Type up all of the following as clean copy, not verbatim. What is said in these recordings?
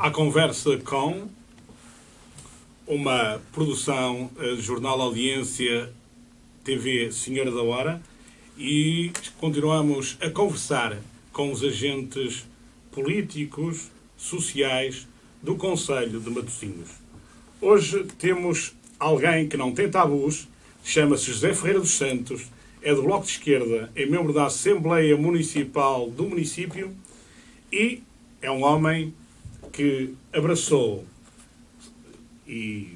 À conversa com uma produção Jornal Audiência TV Senhora da Hora, e continuamos a conversar com os agentes políticos, sociais do Concelho de Matosinhos. Hoje temos alguém que não tem tabus, chama-se José Ferreira dos Santos, é do Bloco de Esquerda, é membro da Assembleia Municipal do município e é um homem que abraçou e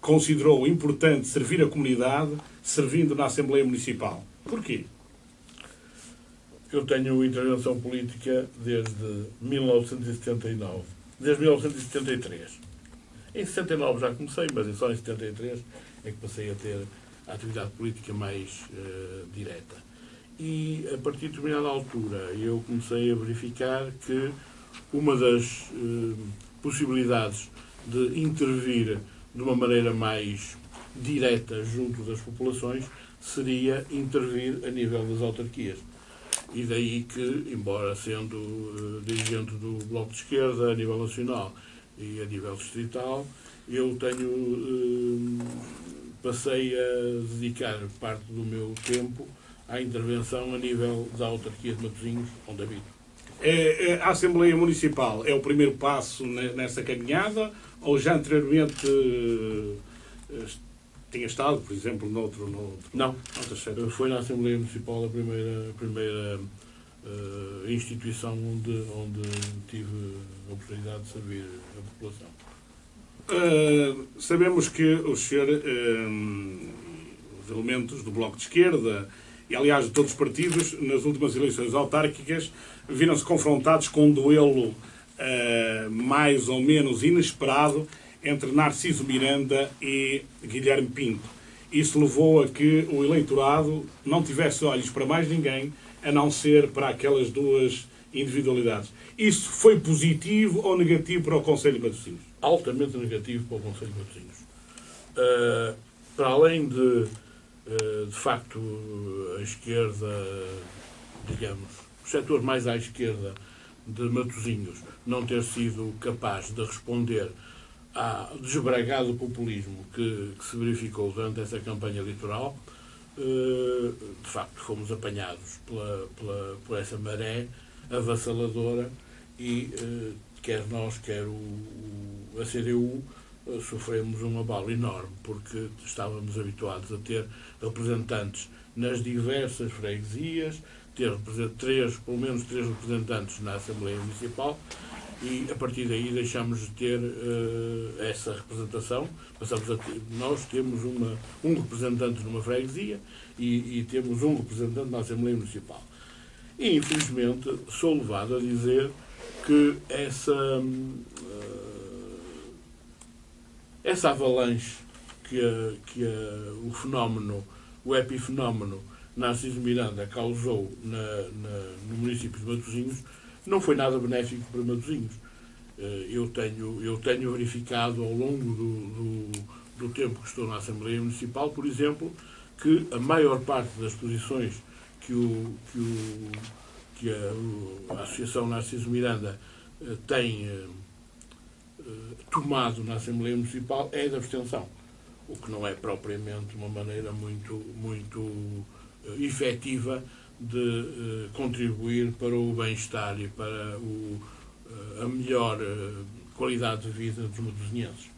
considerou importante servir a comunidade, servindo na Assembleia Municipal. Porquê? Eu tenho intervenção política desde 1979, desde 1973. Em 79 já comecei, mas só em 73 é que passei a ter a atividade política mais direta. E a partir de determinada altura eu comecei a verificar que uma das possibilidades de intervir de uma maneira mais direta junto das populações seria intervir a nível das autarquias. E daí que, embora sendo dirigente do Bloco de Esquerda a nível nacional e a nível distrital, eu passei a dedicar parte do meu tempo à intervenção a nível da autarquia de Matosinhos, onde habito. A Assembleia Municipal é o primeiro passo nessa caminhada, ou já anteriormente tinha estado, por exemplo, noutro Não, foi na Assembleia Municipal a primeira instituição onde tive a oportunidade de servir a população. Sabemos que o senhor, os elementos do Bloco de Esquerda e, aliás, de todos os partidos, nas últimas eleições autárquicas, viram-se confrontados com um duelo mais ou menos inesperado entre Narciso Miranda e Guilherme Pinto. Isso levou a que o eleitorado não tivesse olhos para mais ninguém, a não ser para aquelas duas individualidades. Isso foi positivo ou negativo para o Concelho de Matosinhos? Altamente negativo para o Concelho de Matosinhos. Para além de facto, a esquerda, digamos, o setor mais à esquerda de Matosinhos não ter sido capaz de responder ao desbragado populismo que se verificou durante essa campanha eleitoral, de facto fomos apanhados por essa maré avassaladora e quer nós, quer a CDU, sofremos um abalo enorme, porque estávamos habituados a ter representantes nas diversas freguesias, ter pelo menos três representantes na Assembleia Municipal, e a partir daí deixámos de ter essa representação. Nós temos um representante numa freguesia e temos um representante na Assembleia Municipal. E, infelizmente, sou levado a dizer que essa avalanche que o epifenómeno Narciso Miranda causou no município de Matosinhos não foi nada benéfico para Matosinhos. Eu tenho verificado ao longo do tempo que estou na Assembleia Municipal, por exemplo, que a maior parte das posições que a Associação Narciso Miranda tem tomado na Assembleia Municipal é de abstenção, o que não é propriamente uma maneira muito efetiva de contribuir para o bem-estar e para a melhor qualidade de vida dos matosinhenses.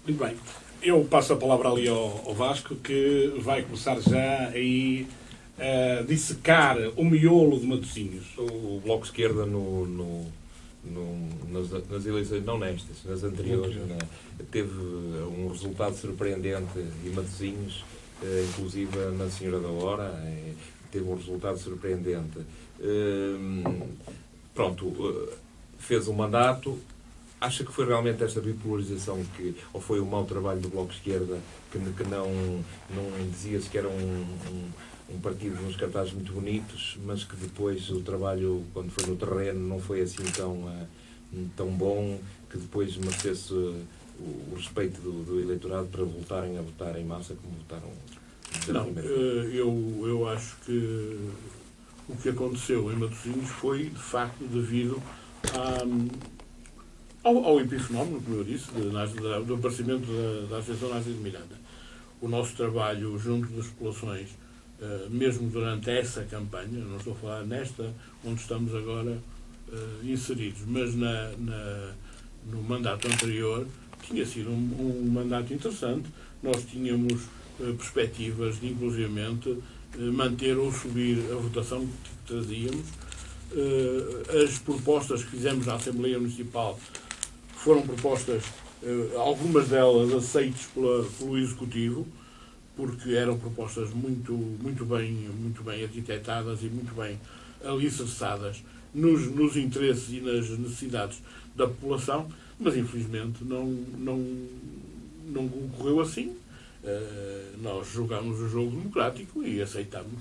Muito bem. Eu passo a palavra ali ao Vasco, que vai começar já aí a dissecar o miolo de Matosinhos. O Bloco de Esquerda nas eleições, não nestas, nas anteriores, teve um resultado surpreendente em Matosinhos, inclusive na Senhora da Hora, teve um resultado surpreendente. Fez um mandato. Acha que foi realmente esta bipolarização ou foi o mau trabalho do Bloco de Esquerda que não dizia-se que era um partido de uns cartazes muito bonitos, mas que depois o trabalho, quando foi no terreno, não foi assim tão bom, que depois merecesse o respeito do eleitorado para voltarem a votar em massa como votaram? Não, eu acho que o que aconteceu em Matosinhos foi, de facto, devido ao epifenómeno, como eu disse, do aparecimento da Associação Násia de Miranda. O nosso trabalho junto das populações, mesmo durante essa campanha, não estou a falar nesta, onde estamos agora inseridos, mas no mandato anterior, tinha sido um mandato interessante. Nós tínhamos perspectivas de, inclusivamente, manter ou subir a votação que trazíamos. As propostas que fizemos na Assembleia Municipal foram propostas, algumas delas aceites pelo Executivo, porque eram propostas muito bem arquitetadas e muito bem alicerçadas nos interesses e nas necessidades da população, mas infelizmente não ocorreu assim. Nós jogámos o jogo democrático e aceitamos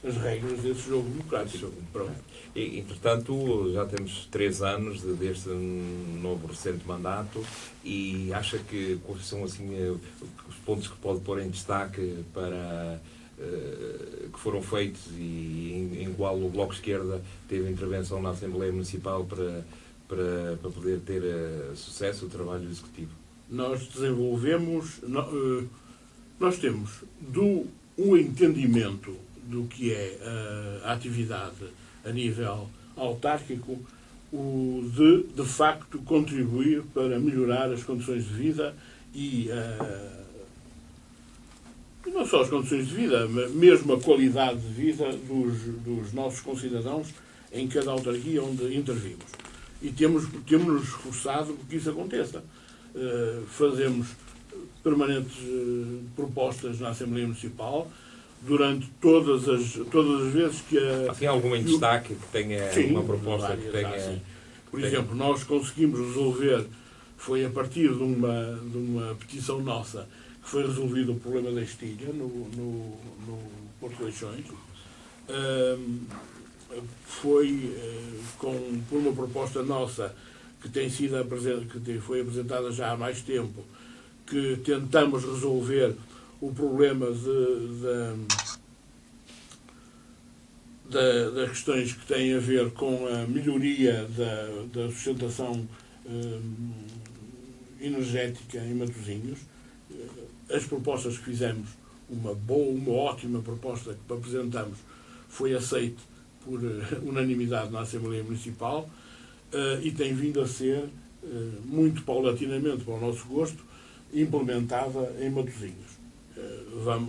as regras desse jogo democrático. Pronto. E, entretanto, já temos 3 anos deste novo recente mandato e acha que quais são assim, os pontos que pode pôr em destaque para que foram feitos e em qual o Bloco de Esquerda teve intervenção na Assembleia Municipal para poder ter sucesso o trabalho executivo? Nós desenvolvemos, nós temos um entendimento do que é a atividade a nível autárquico, de facto contribuir para melhorar as condições de vida e não só as condições de vida, mas mesmo a qualidade de vida dos nossos concidadãos em cada autarquia onde intervimos. E temos-nos esforçado para que isso aconteça. Fazemos permanentes propostas na Assembleia Municipal durante todas as vezes que assim, algum em destaque que tenha uma proposta várias, que tenha... Por exemplo, nós conseguimos resolver, foi a partir de uma petição nossa, que foi resolvido o problema da estilha no Porto de Leixões. Foi por uma proposta nossa que foi apresentada já há mais tempo, que tentamos resolver o problema das questões que têm a ver com a melhoria da sustentação energética em Matosinhos. As propostas que fizemos, uma ótima proposta que apresentamos, foi aceita por unanimidade na Assembleia Municipal e tem vindo a ser, muito paulatinamente, para o nosso gosto, implementada em Matosinhos.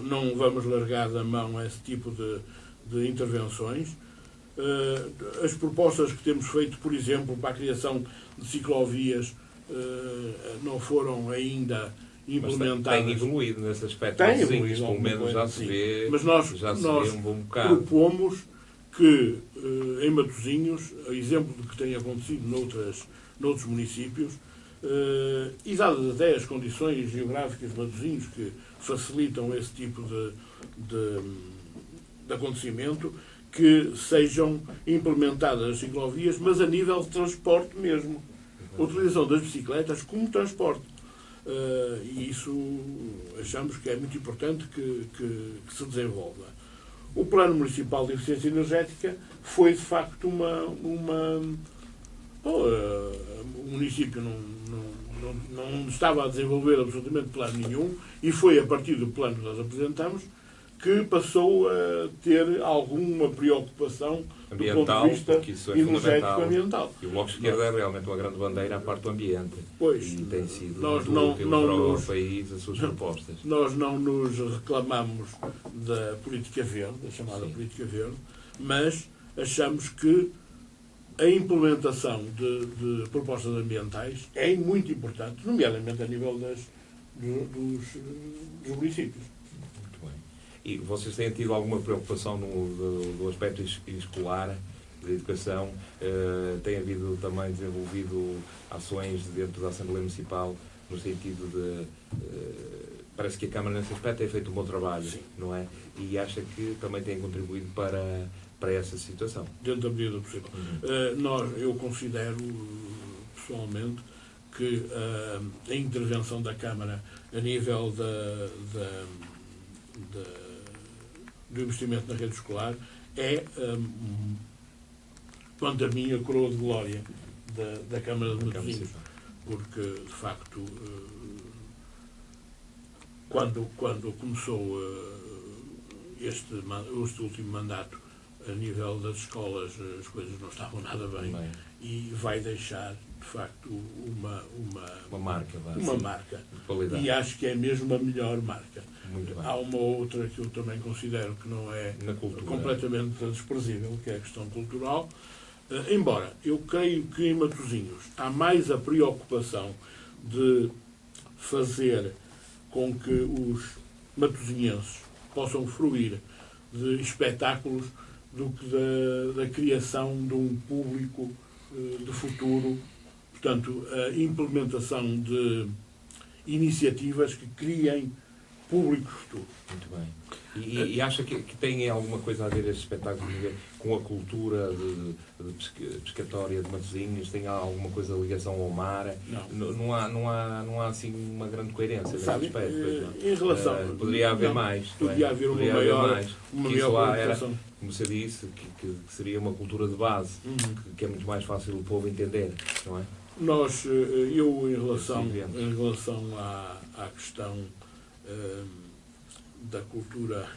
Não vamos largar da mão esse tipo de intervenções. As propostas que temos feito, por exemplo, para a criação de ciclovias, não foram ainda implementadas. Tem evoluído nesse aspecto. Tem evoluído, pelo menos já se vê, mas nós um bom bocado. Propomos que em Matosinhos, a exemplo do que tem acontecido noutros municípios, e dadas até as condições geográficas de Matosinhos que facilitam esse tipo de acontecimento, que sejam implementadas as ciclovias, mas a nível de transporte mesmo. A utilização das bicicletas como transporte. E isso achamos que é muito importante que se desenvolva. O Plano Municipal de Eficiência Energética foi, de facto, o município não estava a desenvolver absolutamente plano nenhum e foi a partir do plano que nós apresentamos que passou a ter alguma preocupação ambiental, do ponto de vista porque isso é energético ambiental. E o Bloco de Esquerda é realmente uma grande bandeira à parte do ambiente. Pois, e tem sido nós muito útil para o país as suas propostas. Nós não nos reclamamos da política verde, da chamada política verde, mas achamos que a implementação de propostas ambientais é muito importante, nomeadamente a nível dos municípios. Muito bem. E vocês têm tido alguma preocupação do aspecto escolar, da educação? Tem havido também desenvolvido ações dentro da Assembleia Municipal no sentido de... parece que a Câmara nesse aspecto tem feito um bom trabalho, não é? E acha que também tem contribuído para essa situação? Dentro da medida do possível. Eu considero, pessoalmente, que a intervenção da Câmara a nível do investimento na rede escolar é, quanto a mim, a coroa de glória da Câmara de Matosinhos. porque, de facto, quando começou este último mandato, a nível das escolas, as coisas não estavam nada bem. E vai deixar, de facto, uma marca. Uma marca. De qualidade. E acho que é mesmo a melhor marca. Muito bem. Há uma outra que eu também considero que não é completamente desprezível, que é a questão cultural. Embora eu creio que em Matosinhos há mais a preocupação de fazer com que os matosinhenses possam fruir de espetáculos do que da criação de um público de futuro. Portanto, a implementação de iniciativas que criem público futuro. Muito bem. E acha que tem alguma coisa a ver este espetáculo com a cultura de pescatória de Matosinhos? Tem alguma coisa de ligação ao mar? Não há assim uma grande coerência nesse aspecto. Em relação... poderia haver mais. Poderia haver uma maior comunicação. Como você disse, que seria uma cultura de base, que é muito mais fácil o povo entender, não é? Eu, em relação à questão da cultura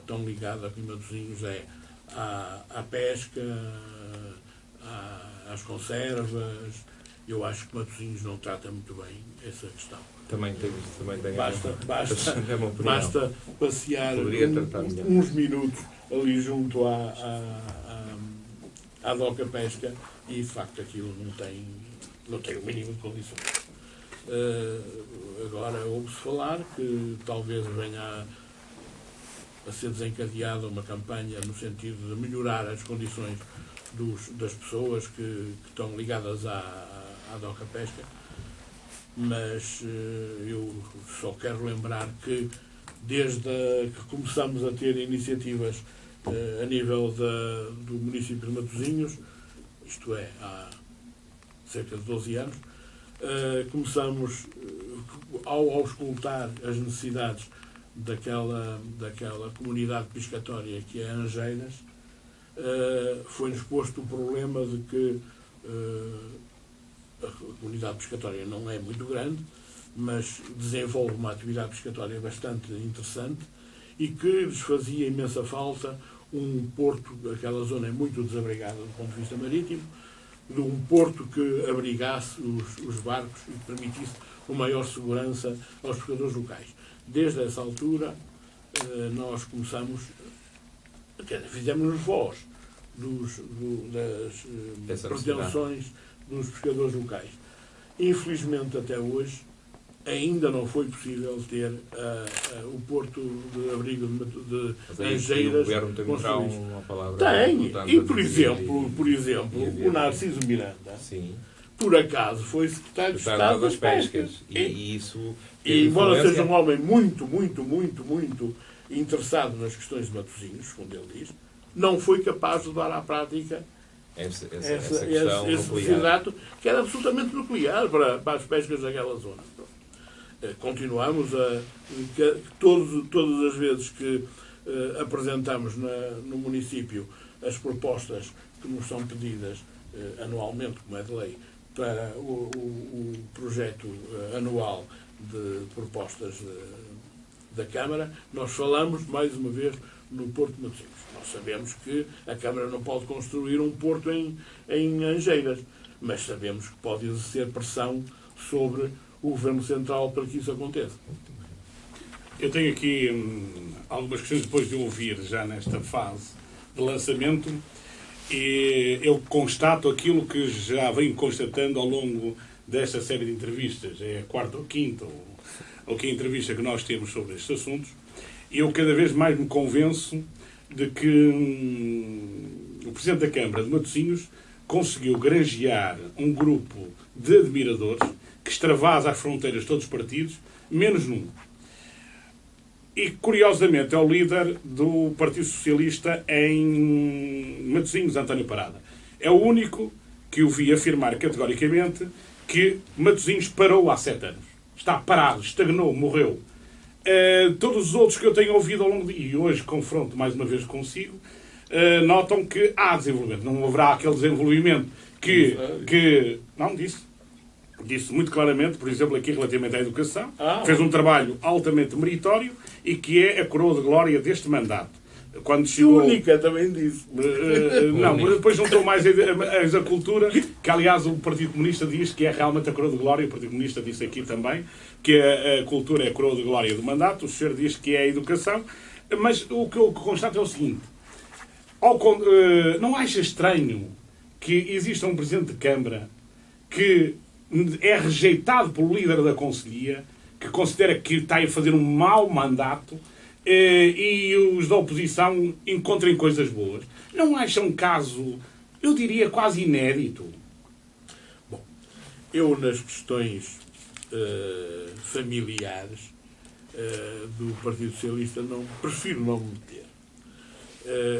tão ligada aqui em Matosinhos, à pesca, às conservas. Eu acho que Matosinhos não trata muito bem essa questão. Também tem basta passear uns minutos ali junto à Doca Pesca e, de facto, aquilo não tem o mínimo de condições. Agora, ouve-se falar que talvez venha a ser desencadeada uma campanha no sentido de melhorar as condições das pessoas que estão ligadas à Doca Pesca. Mas eu só quero lembrar que desde que começamos a ter iniciativas a nível do município de Matosinhos, isto é, há cerca de 12 anos, começamos, ao auscultar as necessidades daquela comunidade pescatória que é Angeiras, foi-nos posto o problema de que a comunidade pescatória não é muito grande, mas desenvolve uma atividade pescatória bastante interessante e que lhes fazia imensa falta um porto. Aquela zona é muito desabrigada do ponto de vista marítimo, de um porto que abrigasse os barcos e que permitisse uma maior segurança aos pescadores locais. Desde essa altura, nós começamos, fizemos-nos voz das pretensões dos pescadores locais. Infelizmente, até hoje, ainda não foi possível ter o porto de abrigo de Angeiras. O governo tem uma palavra. Tem. E, por exemplo, o Narciso Miranda, sim, por acaso, foi secretário de Estado das Pescas. E isso... E, embora seja um homem muito interessado nas questões de Matosinhos, segundo ele diz, não foi capaz de levar à prática esse projeto que era absolutamente nuclear para as pescas daquela zona. Continuamos todas as vezes que apresentamos no município as propostas que nos são pedidas anualmente, como é de lei, para o projeto anual de propostas da Câmara, nós falamos, mais uma vez, no Porto de Matosinhos. Nós sabemos que a Câmara não pode construir um porto em Angeiras, mas sabemos que pode exercer pressão sobre o Governo Central para que isso aconteça. Eu tenho aqui algumas questões depois de ouvir já nesta fase de lançamento, e eu constato aquilo que já venho constatando ao longo desta série de entrevistas. É a quarta ou quinta entrevista que nós temos sobre estes assuntos, e eu cada vez mais me convenço de que o Presidente da Câmara de Matosinhos conseguiu granjear um grupo de admiradores que extravasa as fronteiras de todos os partidos, menos num. E, curiosamente, é o líder do Partido Socialista em Matosinhos, António Parada. É o único que eu vi afirmar categoricamente que Matosinhos parou há 7 anos. Está parado, estagnou, morreu. Todos os outros que eu tenho ouvido ao longo e hoje confronto mais uma vez consigo, notam que há desenvolvimento. Não haverá aquele desenvolvimento que não disse muito claramente, por exemplo, aqui relativamente à educação, fez um trabalho altamente meritório e que é a coroa de glória deste mandato. Quando chegou... Única também disse. Não, depois juntou mais a cultura, que aliás o Partido Comunista diz que é realmente a coroa de glória, o Partido Comunista disse aqui também, que a cultura é a coroa de glória do mandato, o senhor diz que é a educação, mas o que eu constato é o seguinte, não acha estranho que exista um Presidente de Câmara que é rejeitado pelo líder da Conselhia, que considera que está a fazer um mau mandato, e os da oposição encontrem coisas boas? Não acha um caso, eu diria, quase inédito? Bom, eu nas questões familiares do Partido Socialista prefiro não me meter.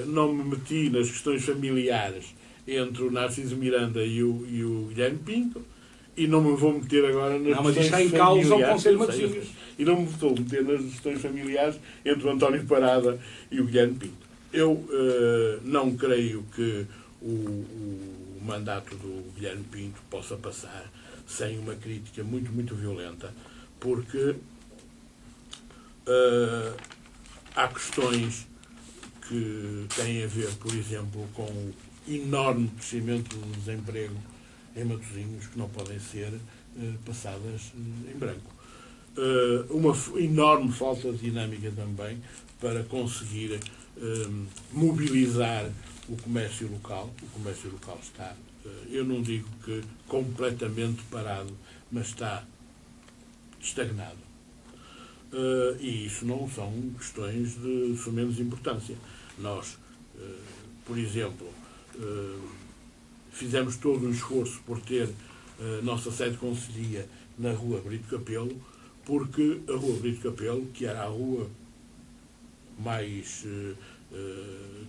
Não me meti nas questões familiares entre o Narciso Miranda e o Guilherme Pinto, e não me vou meter agora nas mas questões está em causa o Conselho de familiares. Matosinhos. E não me vou meter nas questões familiares entre o António Parada e o Guilherme Pinto. Eu não creio que o mandato do Guilherme Pinto possa passar sem uma crítica muito, muito violenta, porque há questões que têm a ver, por exemplo, com o enorme crescimento do desemprego em Matosinhos, que não podem ser passadas em branco. Uma enorme falta de dinâmica também para conseguir mobilizar o comércio local. O comércio local está, eu não digo que completamente parado, mas está estagnado. E isso não são questões de sumenos importância. Nós, por exemplo, fizemos todo um esforço por ter a nossa sede de conselhia na Rua Brito Capelo, porque a Rua Brito Capelo, que era a rua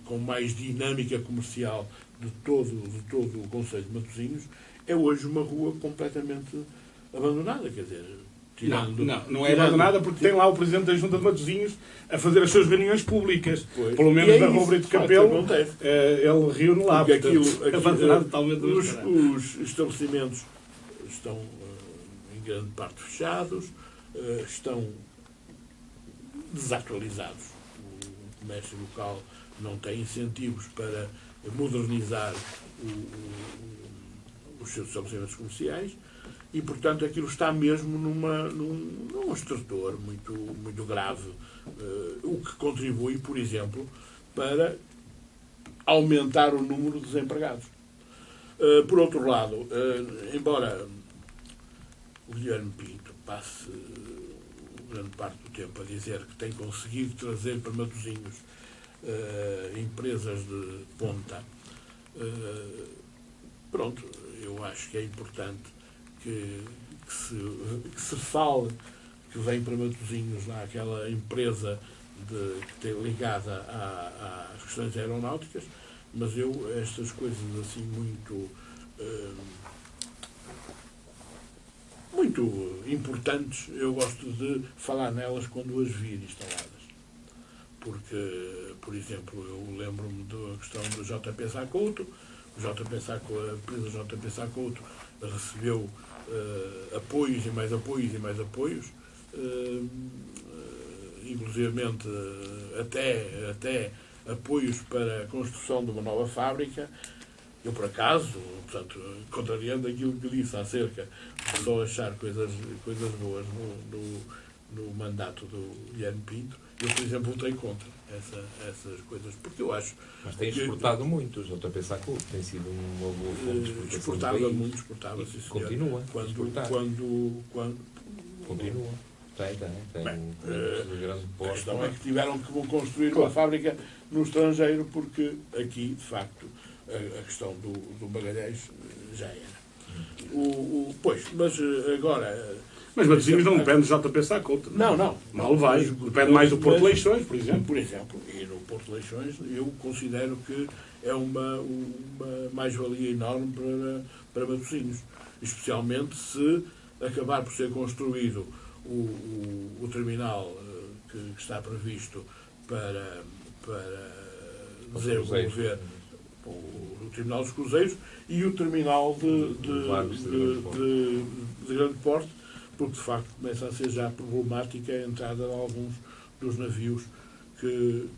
com mais dinâmica comercial de todo o concelho de Matosinhos, é hoje uma rua completamente abandonada, quer dizer... Não é abandonada, porque tem lá o Presidente da Junta de Matosinhos a fazer as suas reuniões públicas. Pois. Pelo menos da Rua Brito Capelo, ele reúne lá. Os estabelecimentos estão em grande parte fechados, estão desatualizados. O comércio local não tem incentivos para modernizar os seus estabelecimentos comerciais e, portanto, aquilo está mesmo num estertor muito, muito grave, o que contribui, por exemplo, para aumentar o número de desempregados. Por outro lado, embora o Guilherme Pinto passe grande parte do tempo a dizer que tem conseguido trazer para Matosinhos empresas de ponta, pronto, eu acho que é importante que se fale que vem para Matosinhos lá aquela empresa que tem ligada às questões aeronáuticas, mas estas coisas assim muito importantes, eu gosto de falar nelas quando as vir instaladas. Porque, por exemplo, eu lembro-me da questão do JP Sacouto. A empresa JP Sacouto recebeu apoios e mais apoios e mais apoios, inclusivamente até apoios para a construção de uma nova fábrica. Eu, por acaso, portanto, contrariando aquilo que disse acerca de só achar coisas boas no mandato do Guilherme Pinto, eu, por exemplo, votei contra essas coisas, porque eu acho... Mas tem exportado muito, o JP Sacouto tem sido uma boa fonte de exportação. Exportava, sim, senhor. Continua. Continua. Tem grande a questão é que tiveram que construir uma fábrica no estrangeiro, porque aqui, de facto, a questão do Magalhães já era. Mas agora... Mas Matosinhos não depende do JP Sacouto. Não. Mal vai. Depende mais do Porto de Leixões, por exemplo. Por exemplo, e no Porto de Leixões eu considero que é uma mais-valia enorme para Matosinhos. Especialmente se acabar por ser construído o terminal que está previsto para desenvolver o Tribunal dos Cruzeiros e o Terminal de grande porte, porque de facto começa a ser já problemática a entrada de alguns dos navios que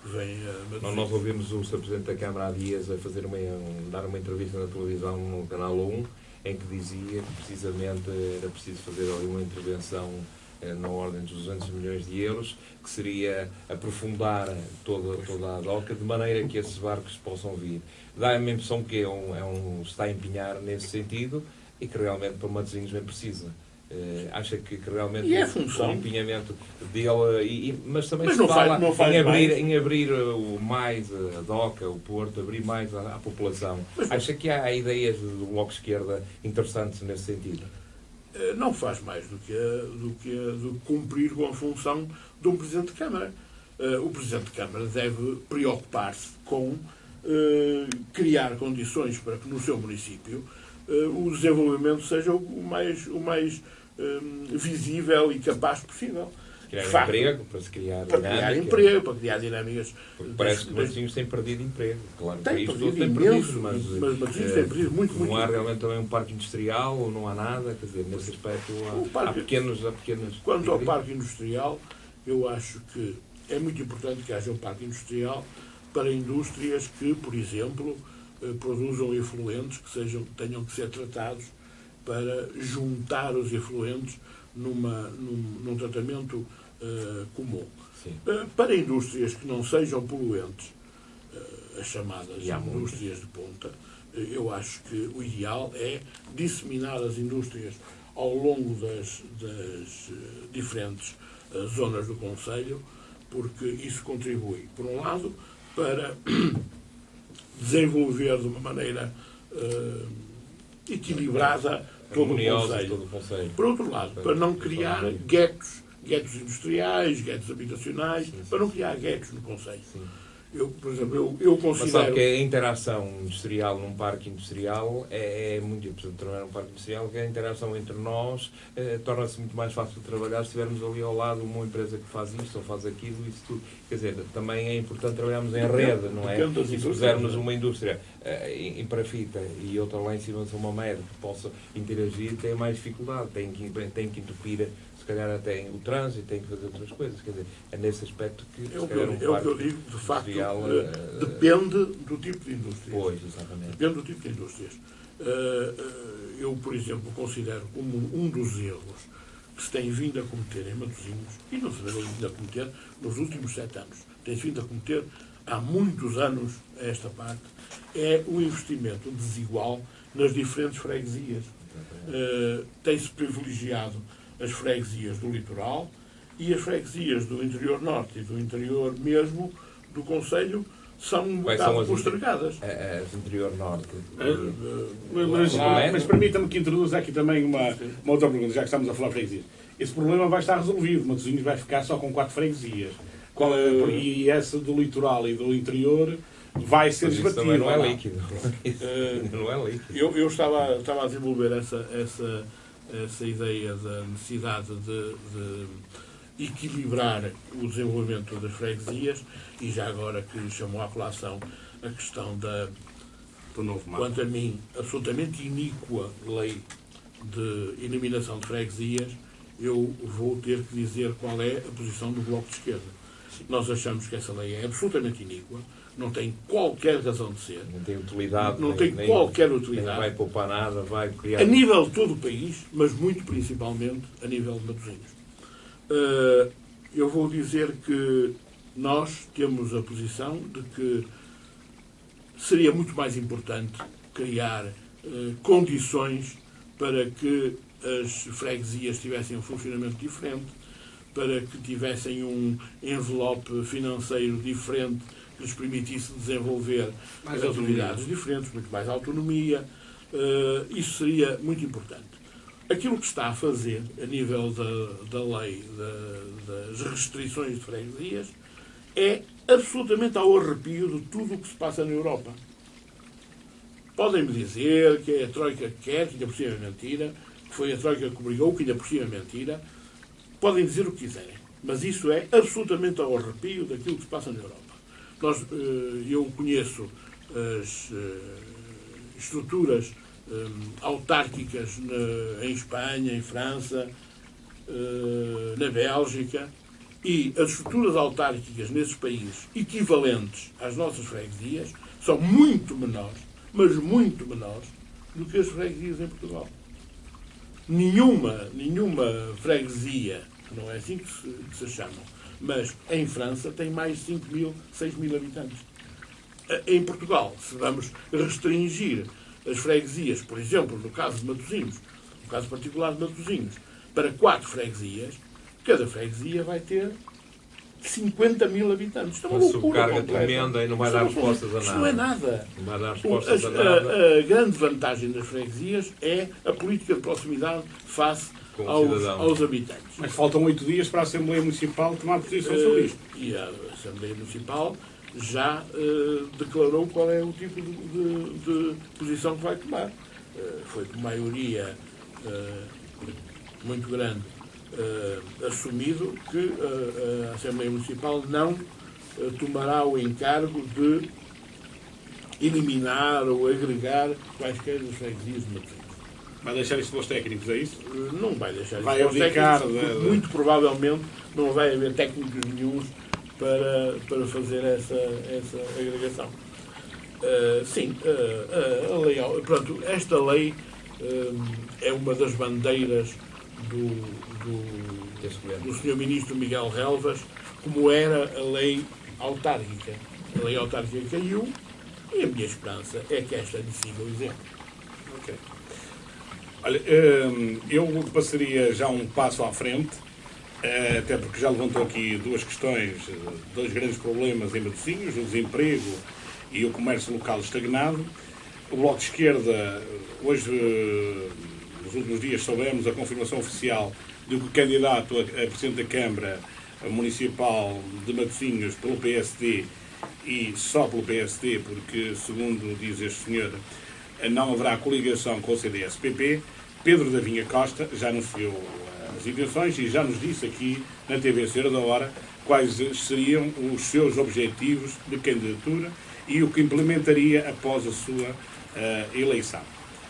vêm a Matosinhos. Nós ouvimos o Sr. Presidente da Câmara há dias a dar uma entrevista na televisão no Canal 1, em que dizia que precisamente era preciso fazer ali uma intervenção na ordem dos 200 milhões de euros, que seria aprofundar toda a doca, de maneira que esses barcos possam vir. Dá-me a impressão que está a empenhar nesse sentido e que realmente para Matosinhos bem precisa. Acha que realmente o empenhamento dele, mas também mas se fala em abrir mais a doca, o porto, abrir mais à população. Acha que há ideias do Bloco de Esquerda interessantes nesse sentido? Não faz mais do que cumprir com a função de um Presidente de Câmara. O Presidente de Câmara deve preocupar-se com criar condições para que no seu município o desenvolvimento seja o mais visível e capaz possível. Criar emprego, para se criar para criar dinâmicas. Parece que Matosinhos tem perdido emprego. Claro que tem perdido, mas Matosinhos tem perdido muito. Não há realmente também um parque industrial, ou não há nada, quer dizer, nesse aspecto há pequenos... Quanto ao parque industrial, eu acho que é muito importante que haja um parque industrial para indústrias que, por exemplo, produzam efluentes que tenham que ser tratados para juntar os efluentes num tratamento comum. Para indústrias que não sejam poluentes, as chamadas indústrias de ponta, eu acho que o ideal é disseminar as indústrias ao longo das diferentes zonas do concelho, porque isso contribui, por um lado, para desenvolver de uma maneira equilibrada todo o concelho. Por outro lado, para não criar guetos industriais, guetos habitacionais, para não criar guetos no concelho. Por exemplo, eu considero... Mas sabe que a interação industrial num parque industrial é muito importante. Trabalhar num parque industrial, que a interação entre nós torna-se muito mais fácil de trabalhar se tivermos ali ao lado uma empresa que faz isto ou faz aquilo, isso tudo. Quer dizer, também é importante trabalharmos em rede, não é? E se pusermos uma indústria em parafita e outra lá em cima de uma média que possa interagir, tem mais dificuldade, tem que entupir se calhar até o trânsito, tem que fazer outras coisas. Quer dizer, é nesse aspecto que se calhar um parque eu digo, de facto, depende do tipo de indústria. Pois, exatamente. Depende do tipo de indústrias. Eu, por exemplo, considero como um dos erros que se tem vindo a cometer em Matosinhos, e não se tem vindo a cometer nos últimos 7 anos, tem-se vindo a cometer há muitos anos a esta parte, é o investimento desigual nas diferentes freguesias. Tem-se privilegiado as freguesias do litoral e as freguesias do interior norte e do interior mesmo do concelho são um bocado postergadas. As interior norte. Mas permita-me que introduza aqui também uma outra pergunta, já que estamos a falar de freguesias. Esse problema vai estar resolvido. Matosinhos vai ficar só com 4 freguesias. E essa do litoral e do interior vai ser esbatida. Também não é líquido. Não é líquido. Eu estava a desenvolver essa ideia da necessidade de equilibrar o desenvolvimento das freguesias e já agora que chamou à colação a questão do novo mapa. Quanto a mim, absolutamente iníqua lei de eliminação de freguesias, eu vou ter que dizer qual é a posição do Bloco de Esquerda. Nós achamos que essa lei é absolutamente iníqua, não tem qualquer razão de ser. Não tem utilidade. Não tem qualquer utilidade. Nem vai poupar nada, vai criar... A nível de todo o país, mas muito principalmente a nível de Matosinhos. Eu vou dizer que nós temos a posição de que seria muito mais importante criar condições para que as freguesias tivessem um funcionamento diferente, para que tivessem um envelope financeiro diferente que lhes permitisse desenvolver as atividades diferentes, muito mais autonomia. Isso seria muito importante. Aquilo que está a fazer, a nível da lei das restrições de freguesias, é absolutamente ao arrepio de tudo o que se passa na Europa. Podem-me dizer que é a Troika que quer, que ainda por cima é mentira, que foi a Troika que obrigou, que ainda por cima é mentira. Podem dizer o que quiserem, mas isso é absolutamente ao arrepio daquilo que se passa na Europa. Eu conheço as estruturas autárquicas em Espanha, em França, na Bélgica, e as estruturas autárquicas nesses países equivalentes às nossas freguesias são muito menores, mas muito menores, do que as freguesias em Portugal. Nenhuma freguesia, não é assim que se chamam, mas em França tem mais de 5 mil, 6 mil habitantes. Em Portugal, se vamos restringir as freguesias, por exemplo, no caso de Matosinhos, no caso particular de Matosinhos, para 4 freguesias, cada freguesia vai ter 50 mil habitantes. Isto é uma loucura subcarga completa. tremenda e não vai dar respostas a nada. Isto não é nada. Não vai dar respostas a nada. A grande vantagem das freguesias é a política de proximidade face Com o aos habitantes. Mas faltam 8 dias para a Assembleia Municipal tomar posição sobre isto. E a Assembleia Municipal já declarou qual é o tipo de posição que vai tomar. Foi por maioria muito grande assumido que a Assembleia Municipal não tomará o encargo de eliminar ou agregar quaisquer das freguesias de Matosinhos. Vai deixar isto para os técnicos, é isso? Não vai deixar isso Vai para os abdicar técnicos, porque muito provavelmente não vai haver técnicos nenhuns para fazer essa agregação. Sim, a lei, pronto, esta lei é uma das bandeiras do Sr. Ministro Miguel Relvas, como era a lei autárquica. A lei autárquica caiu e a minha esperança é que esta lhe siga o exemplo. Ok. Olha, eu passaria já um passo à frente, até porque já levantou aqui duas questões, dois grandes problemas em Matosinhos, o desemprego e o comércio local estagnado. O Bloco de Esquerda, hoje, nos últimos dias, soubemos a confirmação oficial de que o candidato a Presidente da Câmara Municipal de Matosinhos pelo PSD, e só pelo PSD, porque, segundo diz este senhor, não haverá coligação com o CDS-PP, Pedro da Vinha Costa, já anunciou as intenções e já nos disse aqui na TV Senhora da Hora quais seriam os seus objetivos de candidatura e o que implementaria após a sua eleição,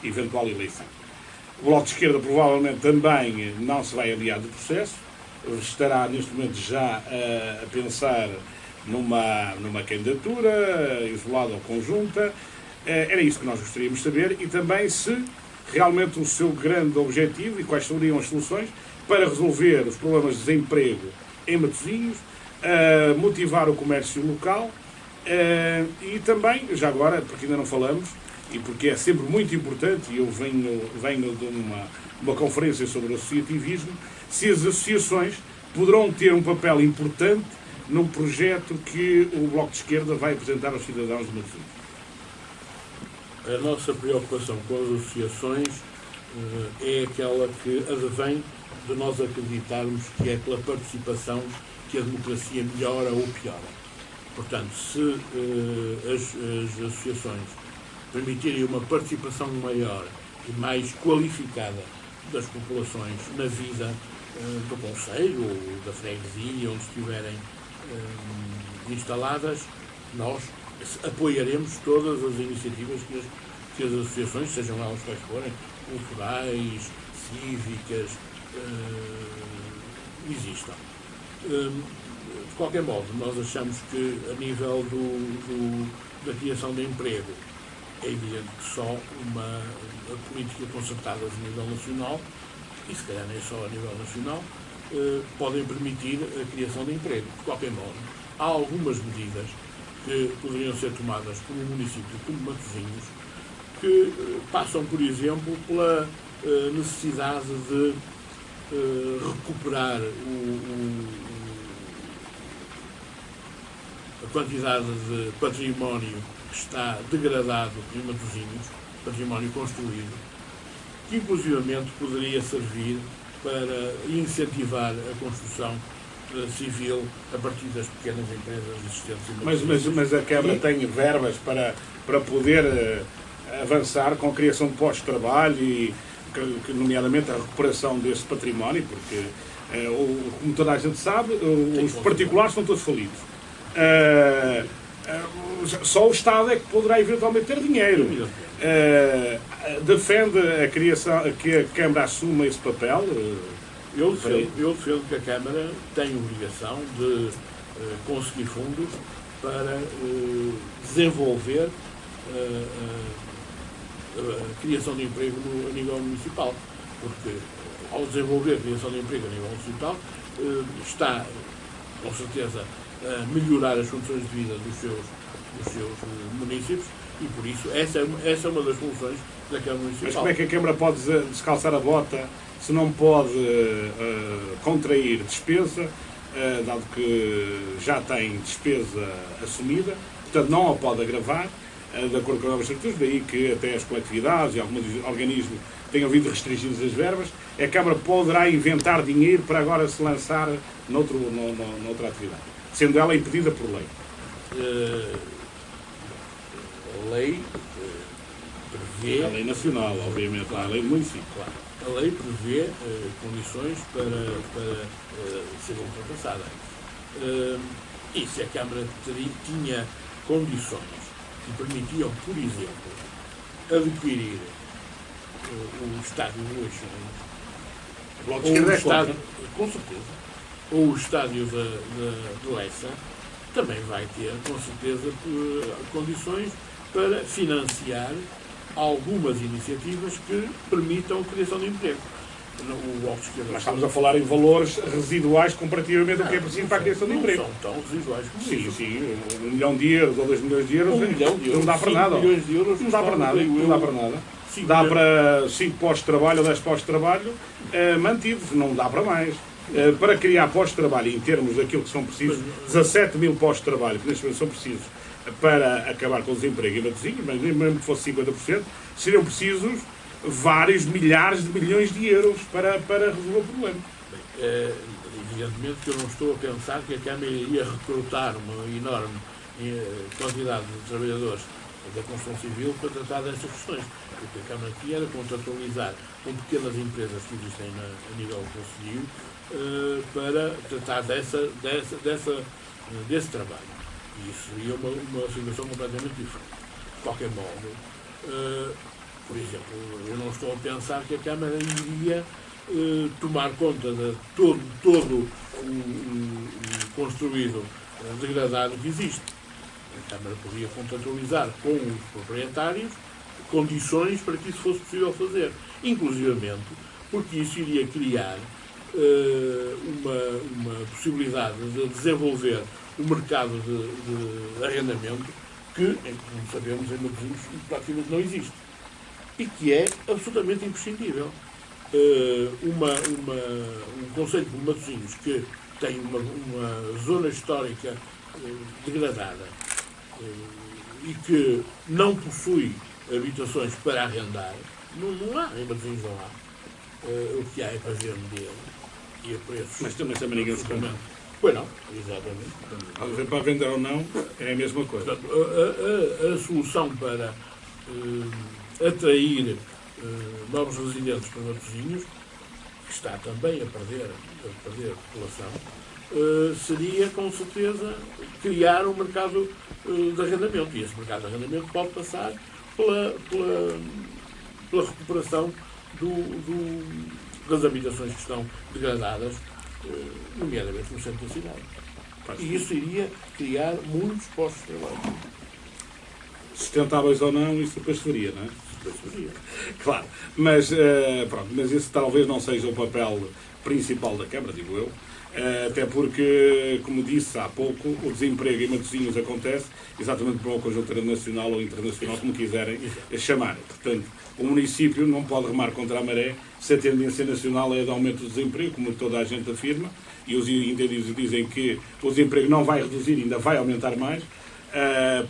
eventual eleição. O Bloco de Esquerda provavelmente também não se vai aliar do processo, estará neste momento já a pensar numa candidatura isolada ou conjunta. Era isso que nós gostaríamos de saber e também se realmente o seu grande objetivo e quais seriam as soluções para resolver os problemas de desemprego em Matosinhos, motivar o comércio local e também, já agora, porque ainda não falamos, e porque é sempre muito importante, e eu venho de uma conferência sobre associativismo, se as associações poderão ter um papel importante no projeto que o Bloco de Esquerda vai apresentar aos cidadãos de Matosinhos. A nossa preocupação com as associações é aquela que advém de nós acreditarmos que é pela participação que a democracia melhora ou piora. Portanto, se as associações permitirem uma participação maior e mais qualificada das populações na vida do concelho ou da freguesia, onde estiverem instaladas, nós apoiaremos todas as iniciativas que as associações, sejam elas quais forem, culturais, cívicas, existam. De qualquer modo, nós achamos que a nível da criação de emprego é evidente que só uma política concertada a nível nacional, e se calhar nem só a nível nacional, podem permitir a criação de emprego. De qualquer modo, há algumas medidas que poderiam ser tomadas por um município como Matosinhos, que passam, por exemplo, pela necessidade de recuperar a quantidade de património que está degradado em Matosinhos, património construído, que inclusivamente poderia servir para incentivar a construção civil a partir das pequenas empresas existentes em Matosinhos. Mas a Câmara tem verbas para poder avançar com a criação de postos de trabalho e, nomeadamente, a recuperação desse património, porque, como toda a gente sabe, os particulares estão todos falidos. Só o Estado é que poderá eventualmente ter dinheiro. Defende a criação, que a Câmara assuma esse papel? Eu defendo que a Câmara tem obrigação de conseguir fundos para desenvolver a criação de emprego a nível municipal. Porque, ao desenvolver a criação de emprego a nível municipal, está, com certeza, a melhorar as condições de vida dos seus municípios e, por isso, essa é uma das funções da Câmara Municipal. Mas como é que a Câmara pode descalçar a bota se não pode contrair despesa, dado que já tem despesa assumida, portanto não a pode agravar, de acordo com as novas estruturas, daí que até as coletividades e alguns organismos tenham vindo restringidos as verbas, a Câmara poderá inventar dinheiro para agora se lançar noutra atividade, sendo ela impedida por lei. A lei prevê... A lei nacional, obviamente, claro, a lei do município. Claro. A lei prevê condições para ser ultrapassada. E se a Câmara tinha condições que permitiam, por exemplo, adquirir o estádio do Leixões, com certeza, ou o estádio de Lessa, também vai ter, com certeza, condições para financiar algumas iniciativas que permitam a criação de emprego. O Bloco de Esquerda... Mas estamos a falar em valores residuais comparativamente ao que é preciso para a criação de emprego. Não são tão residuais como sim, isso. Sim, 1 milhão de euros ou 2 milhões de euros, não dá para nada. 5 milhões de euros não dá para nada. Não dá para nada. Dá para 5 postos de trabalho ou 10 postos de trabalho mantidos, não dá para mais. Para criar postos de trabalho em termos daquilo que são precisos, 17 mil postos de trabalho que neste momento são precisos para acabar com o desemprego em Matosinhos, mas mesmo que fosse 50%, seriam precisos vários milhares de milhões de euros para resolver o problema. Evidentemente que eu não estou a pensar que a Câmara iria recrutar uma enorme quantidade de trabalhadores da construção civil para tratar dessas questões. Porque a Câmara aqui era contratualizar com pequenas empresas que existem a nível concelhio para tratar desse trabalho. E isso seria uma situação completamente diferente. De qualquer modo, por exemplo, eu não estou a pensar que a Câmara iria tomar conta de todo o construído degradado que existe. A Câmara podia contratualizar com os proprietários condições para que isso fosse possível fazer. Inclusivamente, porque isso iria criar uma possibilidade de desenvolver o mercado de arrendamento que, como sabemos, em Matosinhos praticamente não existe. E que é absolutamente imprescindível. Um concelho como Matosinhos, que tem uma zona histórica degradada e que não possui habitações para arrendar, não há, em Matosinhos não há. O que há é para vender e a preços. Mas também ninguém se comenta. Pois não, exatamente. Para vender ou não, é a mesma coisa. Portanto, a solução para atrair novos residentes para Matosinhos, que está também a perder população, seria, com certeza, criar um mercado de arrendamento. E esse mercado de arrendamento pode passar pela recuperação das habitações que estão degradadas, nomeadamente no centro da cidade. E isso iria criar muitos postos de trabalho. Sustentáveis ou não, isso depois se veria, não é? Claro, mas esse talvez não seja o papel principal da Câmara, digo eu, até porque, como disse há pouco, o desemprego em Matosinhos acontece exatamente por uma conjuntura nacional ou internacional, como quiserem chamar. Portanto, o município não pode remar contra a maré se a tendência nacional é de aumento do desemprego, como toda a gente afirma, e os entendidos dizem que o desemprego não vai reduzir, ainda vai aumentar mais,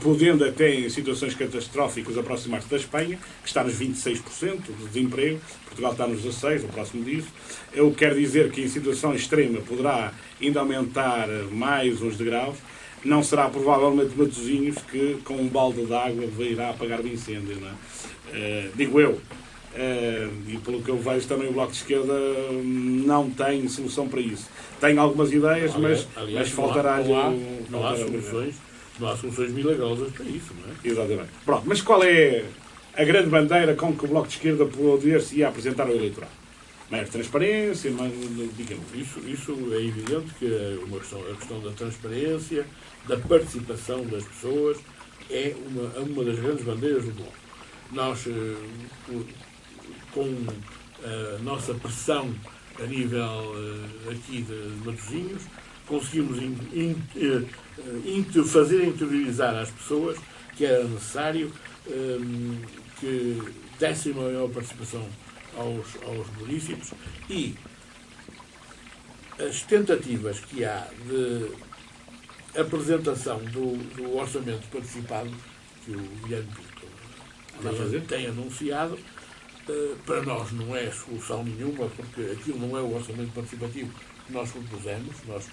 podendo até em situações catastróficas aproximar-se da Espanha, que está nos 26% de desemprego, Portugal está nos 16%, ou próximo disso. Eu quero dizer que em situação extrema poderá ainda aumentar mais uns degraus, não será provavelmente Matosinhos que com um balde de água virá apagar o incêndio, não é? Digo eu. E pelo que eu vejo também o Bloco de Esquerda não tem solução para isso. Tem algumas ideias, mas faltará-lhe... Não há soluções Não há soluções milagrosas para isso, não é? Exatamente. Pronto, mas qual é a grande bandeira com que o Bloco de Esquerda poder-se apresentar ao eleitorado? Maior transparência, digamos. Isso é evidente que a questão da transparência, da participação das pessoas, é uma das grandes bandeiras do Bloco. Nós, com a nossa pressão a nível aqui de Matosinhos, conseguimos fazer interiorizar às pessoas que era necessário que dessem maior participação aos municípios, e as tentativas que há de apresentação do orçamento participado que o Guilherme Pinto tem anunciado, para nós não é solução nenhuma, porque aquilo não é o orçamento participativo que nós propusemos. Nós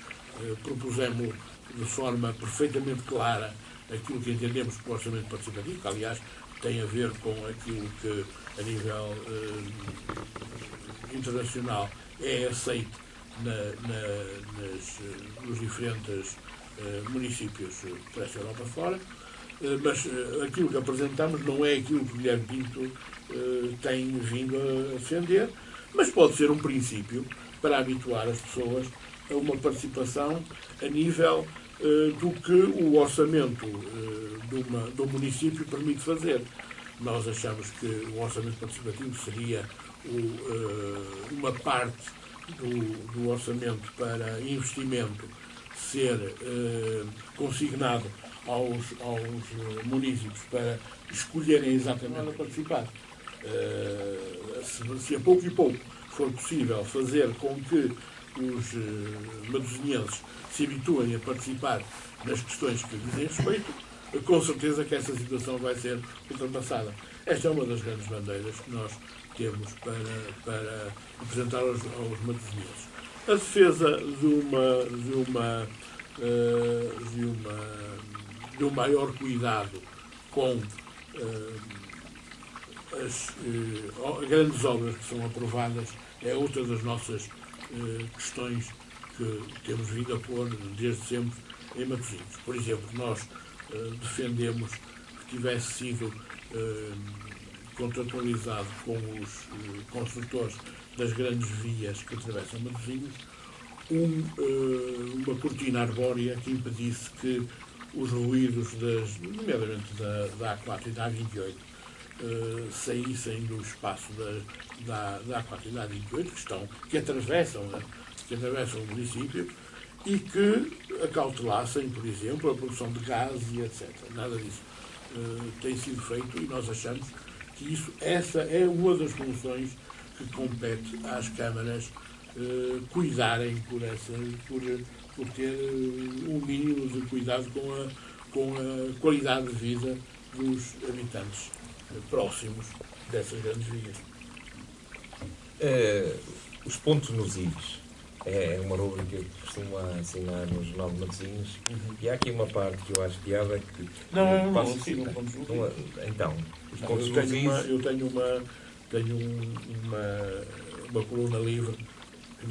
propusemos de forma perfeitamente clara aquilo que entendemos por orçamento participativo, que aliás tem a ver com aquilo que a nível internacional é aceito nos diferentes municípios por esta Europa fora, mas aquilo que apresentamos não é aquilo que o Guilherme Pinto tem vindo a defender, mas pode ser um princípio para habituar as pessoas a uma participação a nível do que o orçamento do município permite fazer. Nós achamos que o orçamento participativo seria uma parte do orçamento para investimento ser consignado aos municípios para escolherem exatamente a participar. Se a pouco e pouco for possível fazer com que os matosinhenses se habituem a participar nas questões que dizem respeito, com certeza que essa situação vai ser ultrapassada. Esta é uma das grandes bandeiras que nós temos para apresentar aos matosinhenses. A defesa de um maior cuidado com as grandes obras que são aprovadas é outra das nossas questões que temos vindo a pôr desde sempre em Matosinhos. Por exemplo, nós defendemos que tivesse sido contratualizado com os construtores das grandes vias que atravessam Matosinhos uma cortina arbórea que impedisse que os ruídos, nomeadamente da A4 e da A28, saíssem do espaço da A4 e da A28, que atravessam o município, e que acautelassem, por exemplo, a produção de gás e etc. Nada disso tem sido feito, e nós achamos que essa é uma das funções que compete às câmaras cuidarem por ter um mínimo de cuidado com a qualidade de vida dos habitantes próximos dessas grandes vias. Os pontos nos is é uma rubrica que costuma assinar no Jornal de Matosinhos, e há aqui uma parte que eu acho piada que... Não, então, os pontos nos is... Eu tenho uma coluna livre que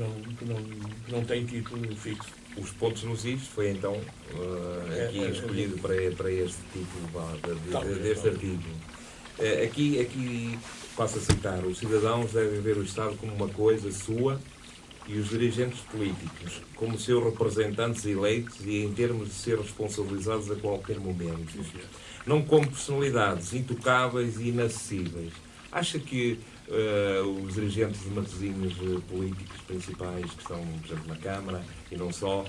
não tem título fixo. Os pontos nos is foi então aqui escolhido para este título deste artigo. Aqui passo a citar: os cidadãos devem ver o Estado como uma coisa sua e os dirigentes políticos como seus representantes eleitos e em termos de ser responsabilizados a qualquer momento. Não como personalidades intocáveis e inacessíveis. Acha que os dirigentes de Matosinhos políticos principais que estão, por exemplo, na Câmara e não só,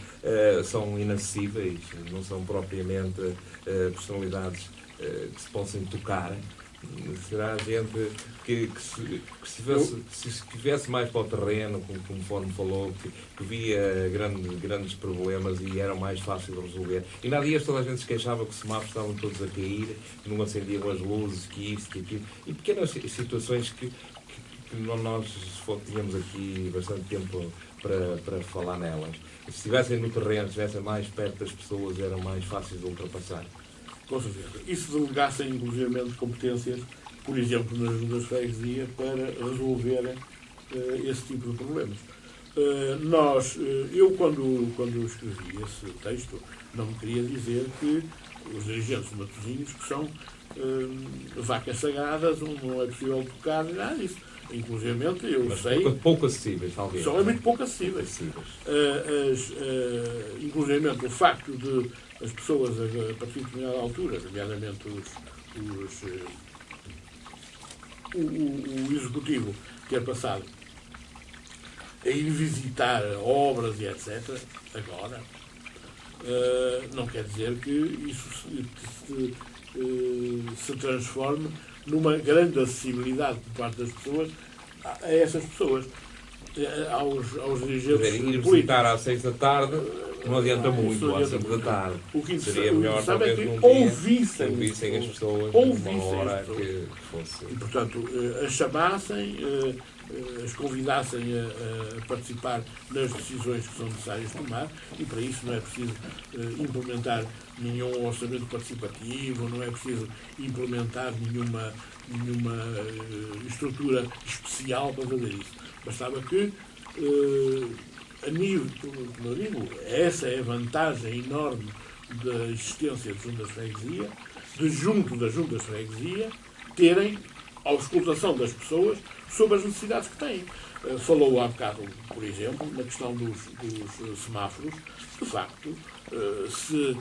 são inacessíveis, não são propriamente personalidades que se possam tocar? Será gente que se estivesse mais para o terreno, conforme falou, que via grandes problemas e eram mais fáceis de resolver? E na dias toda a gente se queixava que os semáforos estavam todos a cair, que não acendiam as luzes, que isto, que aquilo, e pequenas situações que nós tínhamos aqui bastante tempo para falar nelas. Se estivessem no terreno, se estivessem mais perto das pessoas, eram mais fáceis de ultrapassar. Com certeza. E se delegassem, inclusive, competências, por exemplo, nas freguesias, para resolver esse tipo de problemas. Eu, quando escrevi esse texto, não me queria dizer que os dirigentes de Matosinhos que são vacas sagradas, não é possível tocar nada disso. Inclusive, eu Mas sei... pouco acessíveis, talvez. São muito pouco acessíveis. Inclusive, o facto de as pessoas, a partir de determinada altura, nomeadamente o executivo ter passado a ir visitar obras e etc., agora, não quer dizer que isso se transforme numa grande acessibilidade por parte das pessoas a essas pessoas, aos dirigentes Ir políticos. visitar às 6 da tarde não adianta muito, às 5 da tarde. O que seria melhor, talvez, talvez, num dia, ouvissem as pessoas numa hora que fosse. E, portanto, as chamassem, as convidassem a participar nas decisões que são necessárias tomar, e para isso não é preciso implementar nenhum orçamento participativo, não é preciso implementar nenhuma estrutura especial para fazer isso. Bastava que, a nível, como eu digo, essa é a vantagem enorme da existência de juntas de freguesia, junto das juntas de freguesia, terem a auscultação das pessoas sobre as necessidades que têm. Falou há bocado, por exemplo, na questão dos semáforos. De facto, se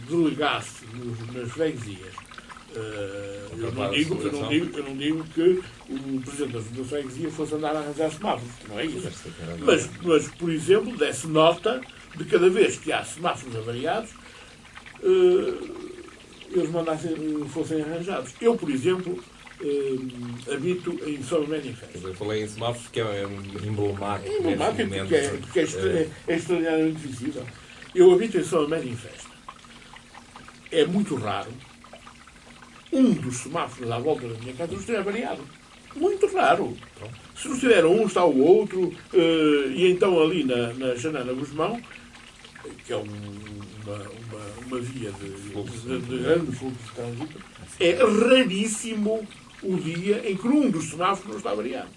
delegasse nas freguesias, eu não digo que o Presidente da Junta de Freguesia fosse andar a arranjar semáforos, não é isso. Mas, por exemplo, desse nota de cada vez que há semáforos avariados, eles fossem arranjados. Eu, por exemplo, habito em São Médio em Festa. Eu falei em semáforos porque é emblemático. É emblemático porque é extraordinariamente visível. Eu habito em São Médio em Festa. É muito raro um dos semáforos à volta da minha casa não estiver variado. Muito raro. Se não estiver um, está o outro. E então ali na Janana Guzmão, que é uma via de grande fluxo de trânsito, é raríssimo o dia em que um dos semáforos não está variado.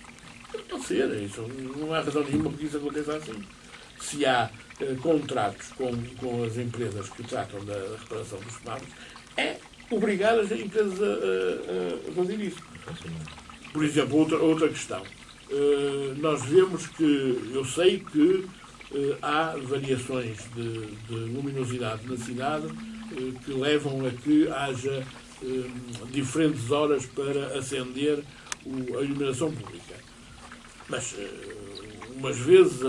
Pode ser, isso não há razão nenhuma porque isso aconteça assim. Se há contratos com as empresas que tratam da reparação dos semáforos, é obrigar as empresas a fazer isso. Por exemplo, outra questão. Nós vemos que, eu sei que há variações de luminosidade na cidade que levam a que haja diferentes horas para acender a iluminação pública. Mas, umas vezes,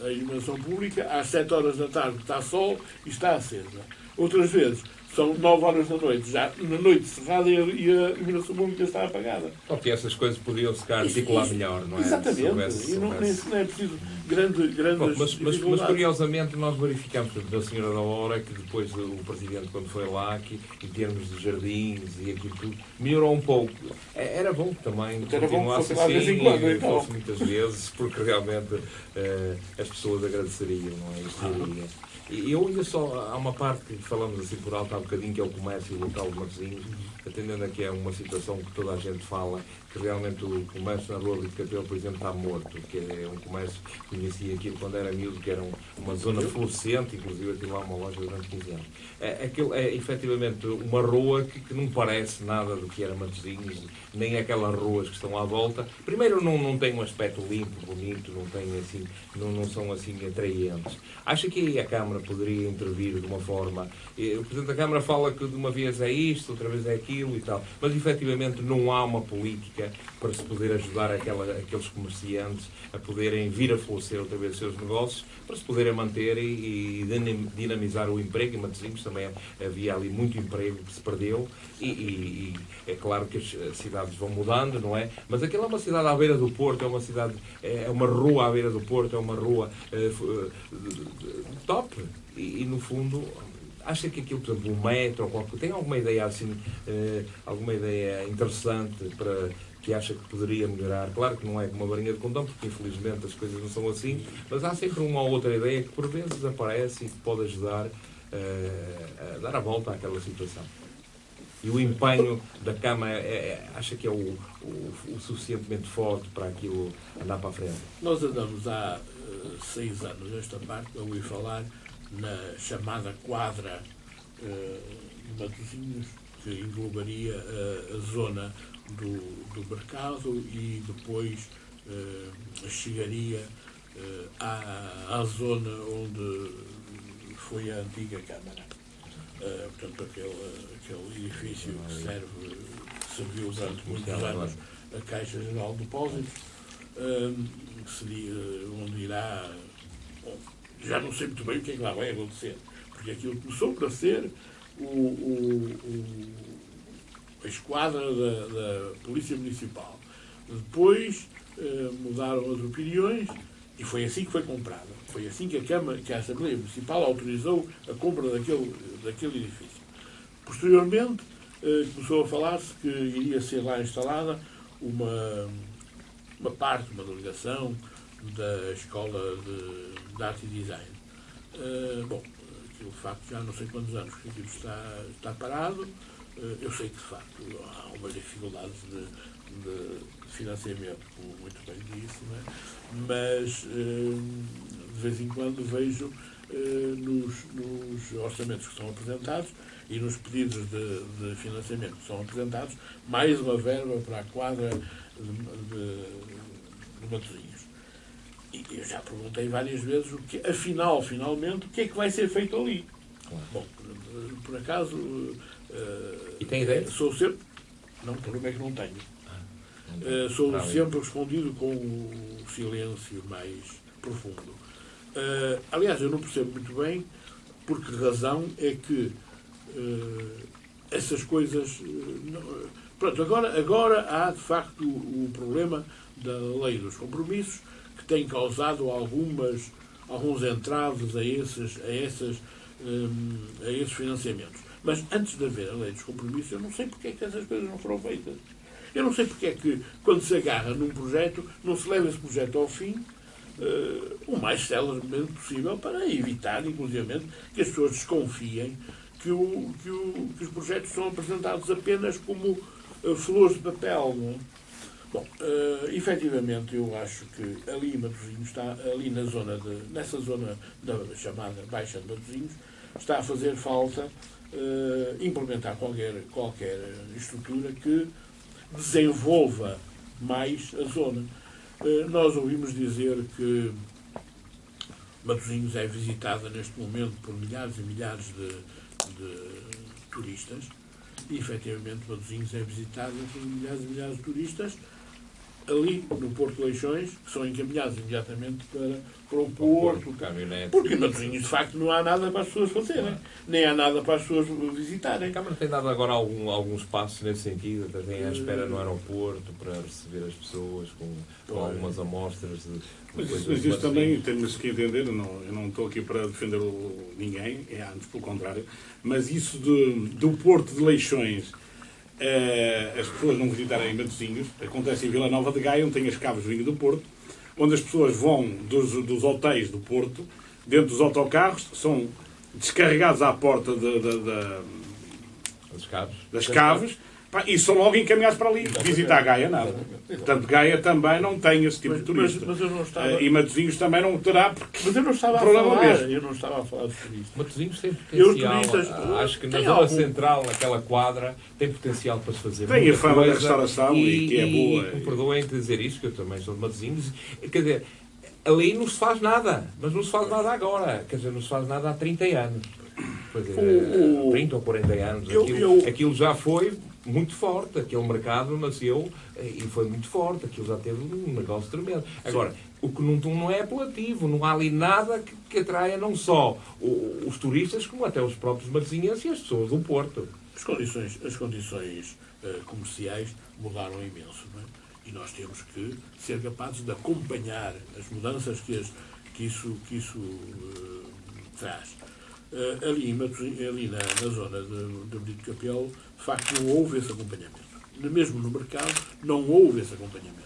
a iluminação pública, às 7 horas da tarde está sol e está acesa. Outras vezes, são 9 horas da noite, já na noite cerrada e a iluminação pública está apagada. Porque essas coisas podiam-se articular melhor, não é? Exatamente. E não é preciso grandes mas curiosamente nós verificamos da Senhora da Hora que depois o Presidente, quando foi lá, que em termos de jardins e aquilo tudo, melhorou um pouco. Era bom também continuasse assim e fosse muitas vezes, porque realmente as pessoas agradeceriam, não é? E eu ainda só, há uma parte que falamos assim por alto há bocadinho, que é o comércio local de Matosinhos, atendendo aqui a uma situação que toda a gente fala, que realmente o comércio na Rua Brito Capelo, por exemplo, está morto, que é um comércio que conhecia aquilo quando era miúdo, que era uma zona florescente, inclusive aquilo lá uma loja durante 15 anos. Aquilo é efetivamente uma rua que não parece nada do que era Matosinhos, nem aquelas ruas que estão à volta. Primeiro, não tem um aspecto limpo, bonito, não são assim atraentes. Acho que a Câmara poderia intervir de uma forma. O Presidente da Câmara fala que de uma vez é isto, outra vez é aquilo e tal, mas efetivamente não há uma política para se poder ajudar aqueles comerciantes a poderem vir a florescer outra vez os seus negócios, para se poderem manter e dinamizar o emprego. Em Matosinhos também havia ali muito emprego que se perdeu e é claro que as cidades vão mudando, não é? Mas aquela é uma cidade à beira do Porto, é uma rua à beira do Porto, é uma rua top e no fundo acha que aquilo, por exemplo, um metro ou tem alguma ideia assim, alguma ideia interessante para que acha que poderia melhorar? Claro que não é como uma varinha de condão, porque infelizmente as coisas não são assim, mas há sempre uma ou outra ideia que por vezes aparece e que pode ajudar a dar a volta àquela situação. E o empenho da Câmara acha que é o suficientemente forte para aquilo andar para a frente? Nós andamos há 6 anos nesta parte a ouvir falar na chamada quadra de Matosinhos, que englobaria a zona do mercado e depois chegaria à zona onde foi a antiga Câmara. Portanto, aquele edifício que serviu durante muitos anos a Caixa Geral de Depósitos, que seria onde irá... Bom, já não sei muito bem o que é que lá vai acontecer, porque aquilo começou para ser a esquadra da Polícia Municipal. Depois mudaram as opiniões e foi assim que foi comprada. Foi assim que a Assembleia Municipal autorizou a compra daquele edifício. Posteriormente, começou a falar-se que iria ser lá instalada uma delegação da Escola de Arte e Design. Bom, aquilo de facto já não sei quantos anos que aquilo está parado. Eu sei que de facto há umas dificuldades de financiamento, como muito bem disse, não é? Mas de vez em quando vejo nos orçamentos que são apresentados e nos pedidos de financiamento que são apresentados mais uma verba para a quadra de Matosinhos. E eu já perguntei várias vezes finalmente, o que é que vai ser feito ali. Claro. Bom, por acaso... E tem ideia? Sou sempre... Não, o problema é que não tenho. Sou sempre respondido com o silêncio mais profundo. Aliás, eu não percebo muito bem por que razão é que essas coisas... Pronto, agora há de facto o problema da lei dos compromissos, que tem causado alguns entraves a esses financiamentos. Mas antes de haver a lei dos compromissos, eu não sei porque é que essas coisas não foram feitas. Eu não sei porque é que, quando se agarra num projeto, não se leva esse projeto ao fim o mais celeremente possível para evitar, inclusive, que as pessoas desconfiem que os projetos são apresentados apenas como flores de papel. Não é? Bom, efetivamente, eu acho que ali em Matosinhos está, ali nessa zona da chamada Baixa de Matosinhos, está a fazer falta implementar qualquer estrutura que desenvolva mais a zona. Nós ouvimos dizer que Matosinhos é visitada neste momento por milhares e milhares de turistas e, efetivamente, Matosinhos é visitada por milhares e milhares de turistas ali no Porto de Leixões, que são encaminhados imediatamente para o Porto, porque em Matosinhos, de facto, não há nada para as pessoas fazerem, nem há nada para as pessoas visitarem. A Câmara tem dado agora alguns passos nesse sentido, também à espera no aeroporto para receber as pessoas com algumas amostras de mas isso também temos que entender, eu não estou aqui para defender ninguém, é antes pelo contrário, mas isso do Porto de Leixões, as pessoas não visitarem Matosinhos, acontece em Vila Nova de Gaia, onde tem as caves do vinho do Porto, onde as pessoas vão dos hotéis do Porto, dentro dos autocarros, são descarregados à porta das caves, e são logo encaminhados para ali. Visitar Gaia, nada. Portanto, Gaia também não tem esse tipo de turista. Mas eu não estava... E Matosinhos também não terá, porque... Mas eu não estava a falar de turismo. Matosinhos tem potencial. Acho que na zona central, aquela quadra, tem potencial para se fazer tem a fama da restauração e que é boa. Me perdoem dizer isto, que eu também sou de Matosinhos. Quer dizer, ali não se faz nada. Mas não se faz nada agora. Quer dizer, não se faz nada há 30 anos. 30 ou 40 anos. Aquilo já foi muito forte. Aquele mercado nasceu e foi muito forte. Aquilo já teve um negócio tremendo. Agora, o que não é apelativo. Não há ali nada que atraia não só os turistas, como até os próprios matosinhenses e as pessoas do Porto. As condições comerciais mudaram imenso, não é? E nós temos que ser capazes de acompanhar as mudanças que isso traz. Ali na zona de Benito Capelo, de facto, não houve esse acompanhamento. Mesmo no mercado, não houve esse acompanhamento.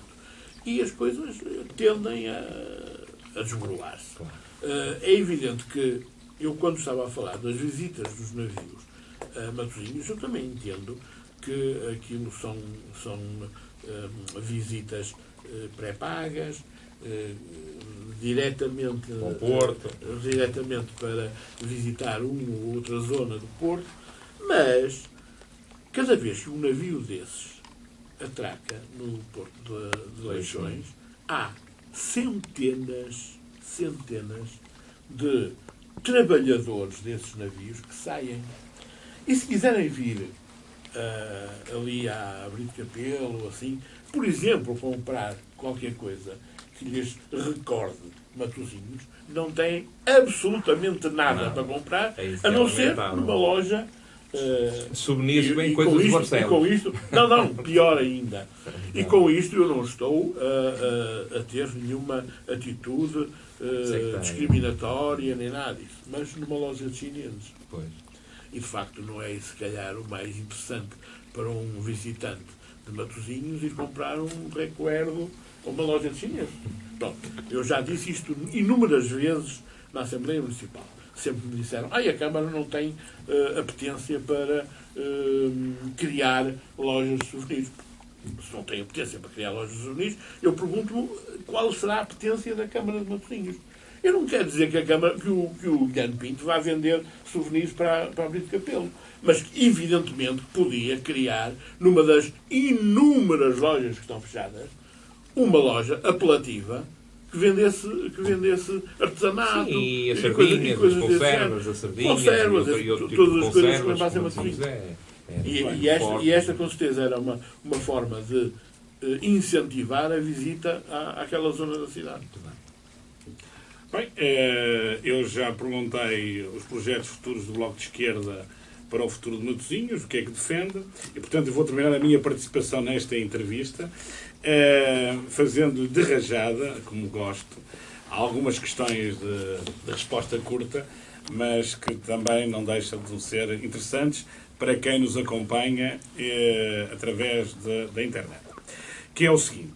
E as coisas tendem a desborolar-se. Claro. É evidente que eu, quando estava a falar das visitas dos navios a Matosinhos, eu também entendo que aquilo são visitas pré-pagas, diretamente ao Porto, diretamente para visitar uma ou outra zona do Porto, mas cada vez que um navio desses atraca no Porto de Leixões, há centenas de trabalhadores desses navios que saem. E se quiserem vir ali à Brito Capelo, ou assim, por exemplo, comprar qualquer coisa que lhes recorde Matosinhos, não têm absolutamente nada para comprar, a não ser numa loja. Souvenirs bem coisas de Barcelos. E com isto, não, pior ainda. E com isto eu não estou a ter nenhuma atitude discriminatória nem nada disso. Mas numa loja de chineses. Pois. E de facto não é se calhar o mais interessante para um visitante de Matosinhos ir comprar um recuerdo a uma loja de chineses. Pronto, eu já disse isto inúmeras vezes na Assembleia Municipal. Sempre me disseram, a Câmara não tem apetência para criar lojas de souvenirs. Se não tem apetência para criar lojas de souvenirs, eu pergunto-me qual será a apetência da Câmara de Matosinhos. Eu não quero dizer que a Câmara, que o Guilherme Pinto vá vender souvenirs para a Brito Capelo, mas que, evidentemente, podia criar, numa das inúmeras lojas que estão fechadas, uma loja apelativa que vendesse artesanato. Sim, e as sardinhas, as conservas, as sardinhas, e outro tipo de coisas que levassem a Matosinhos. E esta, com certeza, era uma forma de incentivar a visita àquela zona da cidade. Bem, eu já perguntei os projetos futuros do Bloco de Esquerda para o futuro de Matosinhos, o que é que defende, e portanto eu vou terminar a minha participação nesta entrevista fazendo de rajada, como gosto, algumas questões de resposta curta, mas que também não deixam de ser interessantes para quem nos acompanha através da internet. Que é o seguinte: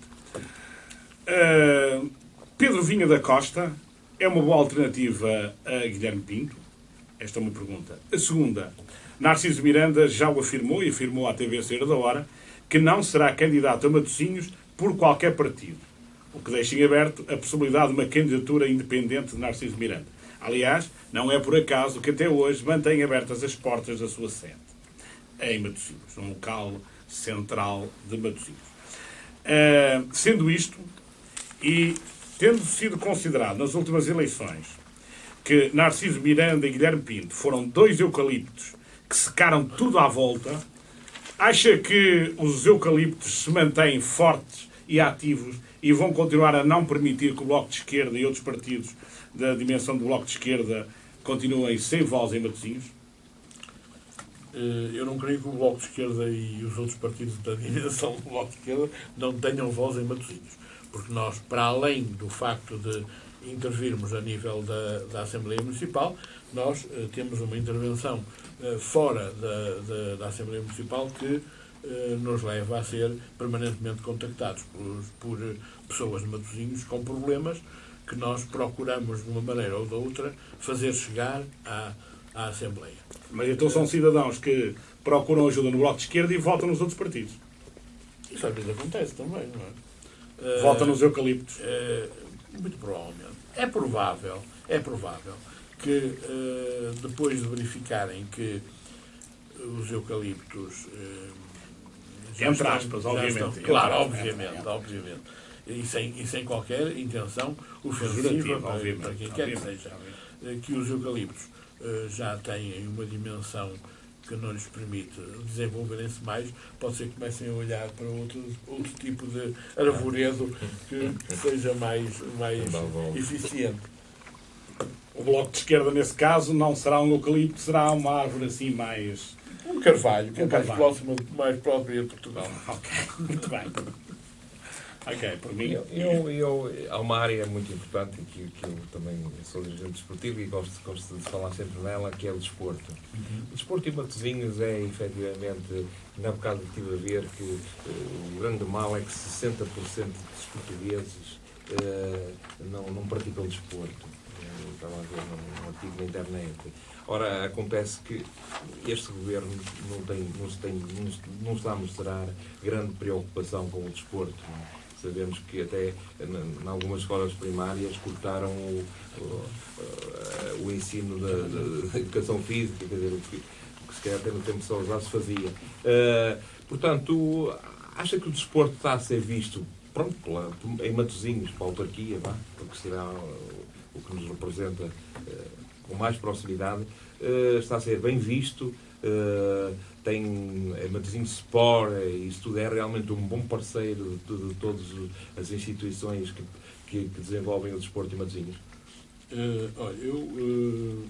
Pedro Vinha da Costa é uma boa alternativa a Guilherme Pinto? Esta é uma pergunta. A segunda: Narciso Miranda já o afirmou, e afirmou à TV Ceira da Hora, que não será candidato a Matosinhos por qualquer partido, o que deixa em aberto a possibilidade de uma candidatura independente de Narciso Miranda. Aliás, não é por acaso que até hoje mantém abertas as portas da sua sede, em Matosinhos, num local central de Matosinhos. Sendo isto, e tendo sido considerado nas últimas eleições que Narciso Miranda e Guilherme Pinto foram dois eucaliptos que secaram tudo à volta, acha que os eucaliptos se mantêm fortes e ativos e vão continuar a não permitir que o Bloco de Esquerda e outros partidos da dimensão do Bloco de Esquerda continuem sem voz em Matosinhos? Eu não creio que o Bloco de Esquerda e os outros partidos da dimensão do Bloco de Esquerda não tenham voz em Matosinhos. Porque nós, para além do facto de intervirmos a nível da Assembleia Municipal, nós temos uma intervenção fora da Assembleia Municipal que nos leva a ser permanentemente contactados por pessoas de Matosinhos com problemas que nós procuramos, de uma maneira ou de outra, fazer chegar à Assembleia. Mas então são cidadãos que procuram ajuda no Bloco de Esquerda e votam nos outros partidos. Isso às vezes acontece também, não é? Votam nos eucaliptos. Muito provavelmente. É provável que depois de verificarem que os eucaliptos entre aspas, obviamente. Claro, obviamente. E sem qualquer intenção ofensiva para quem quer que seja. Que os eucaliptos já têm uma dimensão que não lhes permite desenvolverem-se mais, pode ser que comecem a olhar para outro tipo de arvoredo que seja mais eficiente. O Bloco de Esquerda, nesse caso, não será um eucalipto, será uma árvore assim mais... Um carvalho, que é mais próprio de Portugal. Ok, muito bem. Ok, por mim... Há uma área muito importante que eu também sou dirigente desportivo e gosto de falar sempre nela, que é o desporto. O desporto em Matosinhos é, efetivamente, na bocado estive a ver que o grande mal é que 60% dos portugueses não praticam desporto. Estava a ver num artigo na internet. Ora, acontece que este governo não está a mostrar grande preocupação com o desporto. Não é? Sabemos que até em algumas escolas primárias cortaram o ensino da educação física, quer dizer, o que se calhar até no tempo de Salazar se fazia. Portanto, acha que o desporto está a ser visto, pronto, em Matosinhos, para a autarquia, porque será o que nos representa com mais proximidade, está a ser bem visto, tem Matosinhos Sport, isso tudo é realmente um bom parceiro de todas as instituições que desenvolvem o desporto em Matosinhos? Olha,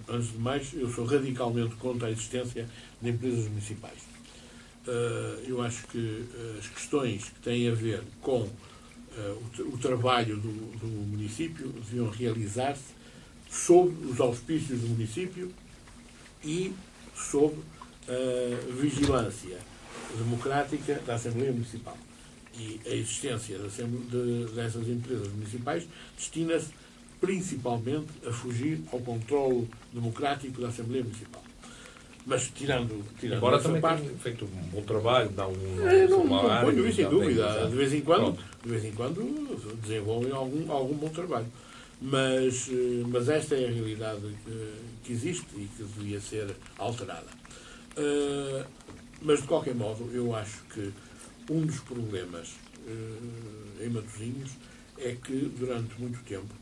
antes de mais, eu sou radicalmente contra a existência de empresas municipais. Eu acho que as questões que têm a ver com o trabalho do município deviam realizar-se sob os auspícios do município e sob a vigilância democrática da Assembleia Municipal. E a existência dessas empresas municipais destina-se principalmente a fugir ao controle democrático da Assembleia Municipal. Mas tirando embora essa também parte, tenha feito um bom trabalho, não ponho isso em dúvida. De vez em quando desenvolvem algum bom trabalho. Mas esta é a realidade que existe e que devia ser alterada. Mas, de qualquer modo, eu acho que um dos problemas em Matosinhos é que, durante muito tempo,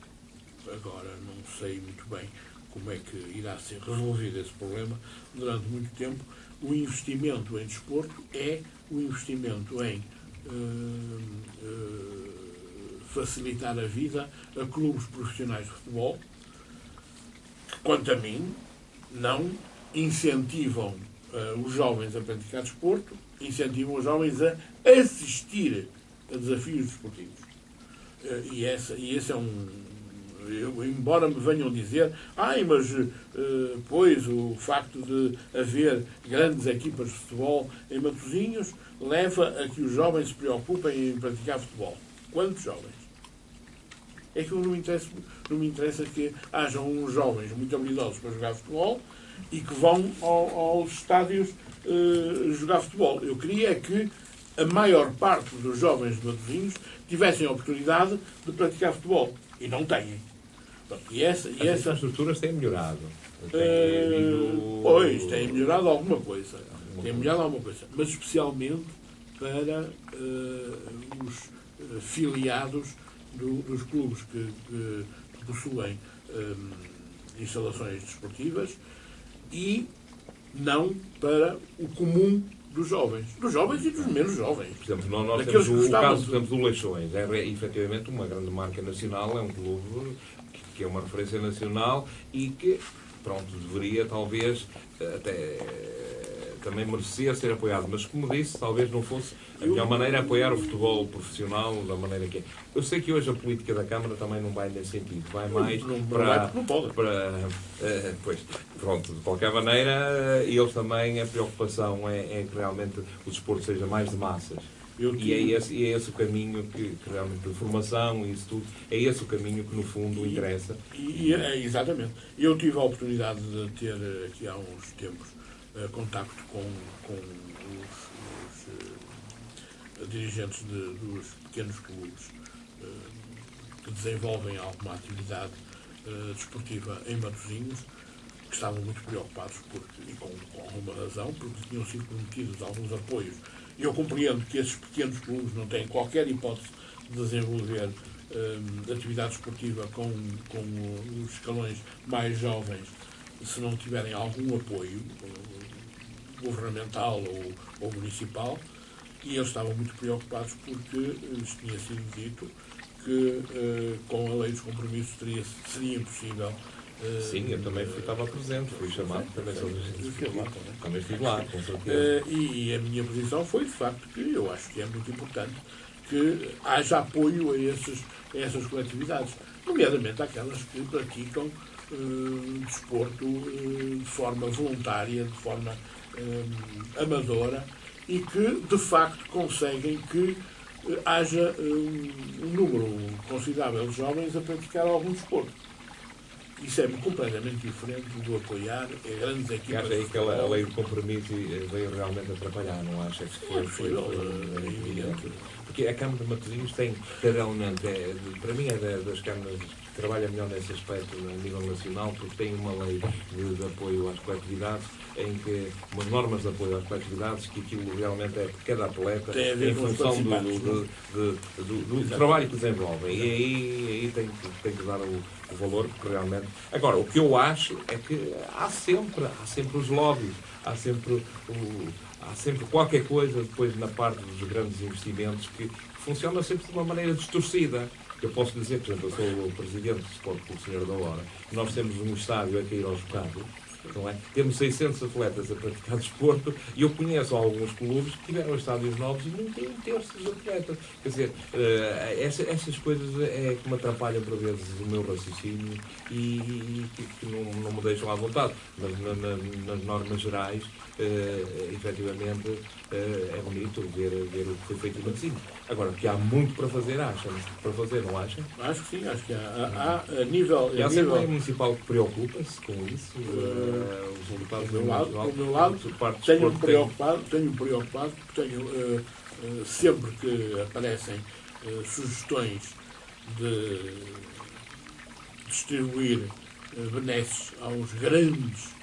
agora não sei muito bem como é que irá ser resolvido esse problema, durante muito tempo, o investimento em desporto é o investimento em facilitar a vida a clubes profissionais de futebol que, quanto a mim, não incentivam os jovens a praticar desporto, incentivam os jovens a assistir a desafios desportivos. E esse é embora me venham dizer, mas pois o facto de haver grandes equipas de futebol em Matosinhos leva a que os jovens se preocupem em praticar futebol. Quantos jovens? É que não me interessa que hajam uns jovens muito habilidosos para jogar futebol e que vão aos estádios jogar futebol. Eu queria que a maior parte dos jovens de Matosinhos tivessem a oportunidade de praticar futebol. E não têm. As infraestruturas têm melhorado. Pois, têm melhorado alguma coisa. Mas especialmente para os filiados dos clubes que possuem instalações desportivas e não para o comum dos jovens e dos menos jovens. Por exemplo, nós temos o caso do Leixões. É efetivamente uma grande marca nacional, é um clube que é uma referência nacional e que, pronto, deveria talvez até também merecer ser apoiado. Mas, como disse, talvez não fosse a melhor maneira apoiar o futebol profissional da maneira que é. Eu sei que hoje a política da Câmara também não vai nesse sentido. Vai mais pois, pronto, de qualquer maneira, eles também, a preocupação é que realmente o desporto seja mais de massas. E é esse o caminho que realmente, de formação e isso tudo, é esse o caminho que no fundo interessa. Exatamente. Eu tive a oportunidade de ter aqui há uns tempos contacto com os dirigentes dos pequenos clubes que desenvolvem alguma atividade desportiva em Matosinhos, que estavam muito preocupados, e com alguma razão, porque tinham sido prometidos alguns apoios. E eu compreendo que esses pequenos clubes não têm qualquer hipótese de desenvolver atividade desportiva com os escalões mais jovens, se não tiverem algum apoio governamental ou municipal, e eles estavam muito preocupados porque lhes tinha sido dito que com a lei dos compromissos seria impossível. Sim, eu também estava presente, fui chamado, também estive lá, com certeza. E a minha posição foi, de facto, que eu acho que é muito importante que haja apoio a essas coletividades, nomeadamente aquelas que praticam desporto de forma voluntária, de forma amadora, e que, de facto, conseguem que haja um número considerável de jovens a praticar algum desporto. Isso é completamente diferente do apoiar grandes E equipas. acha aí que a lei de compromisso veio realmente atrapalhar, não acha que foi evidente. Porque a Câmara de Matosinhos tem realmente, para mim é das câmaras que trabalha melhor nesse aspecto a nível nacional, porque tem uma lei de apoio às coletividades, em que umas normas de apoio às coletividades, que aquilo realmente é por cada atleta em função do trabalho que desenvolvem. E aí tem que dar o valor, porque realmente. Agora, o que eu acho é que há sempre os lobbies, há sempre qualquer coisa depois na parte dos grandes investimentos que funciona sempre de uma maneira distorcida. Eu posso dizer, por exemplo, eu sou o presidente do Sport Clube Senhora da Hora, nós temos um estádio a cair aos bocados, não é? Temos 600 atletas a praticar desporto e eu conheço alguns clubes que tiveram estádios novos e não têm um terço dos atletas. Quer dizer, essas coisas é que me atrapalham por vezes o meu raciocínio e que não me deixam à vontade. Mas nas normas gerais, efetivamente, é bonito ver o que foi feito em Matosinhos. Agora, que há muito para fazer, para fazer, não acha? Acho que sim, acho que há a nível... E a Assembleia Municipal que preocupa-se com isso? Os resultados do meu lado tenho-me preocupado, porque tenho, sempre que aparecem sugestões de distribuir benesses aos grandes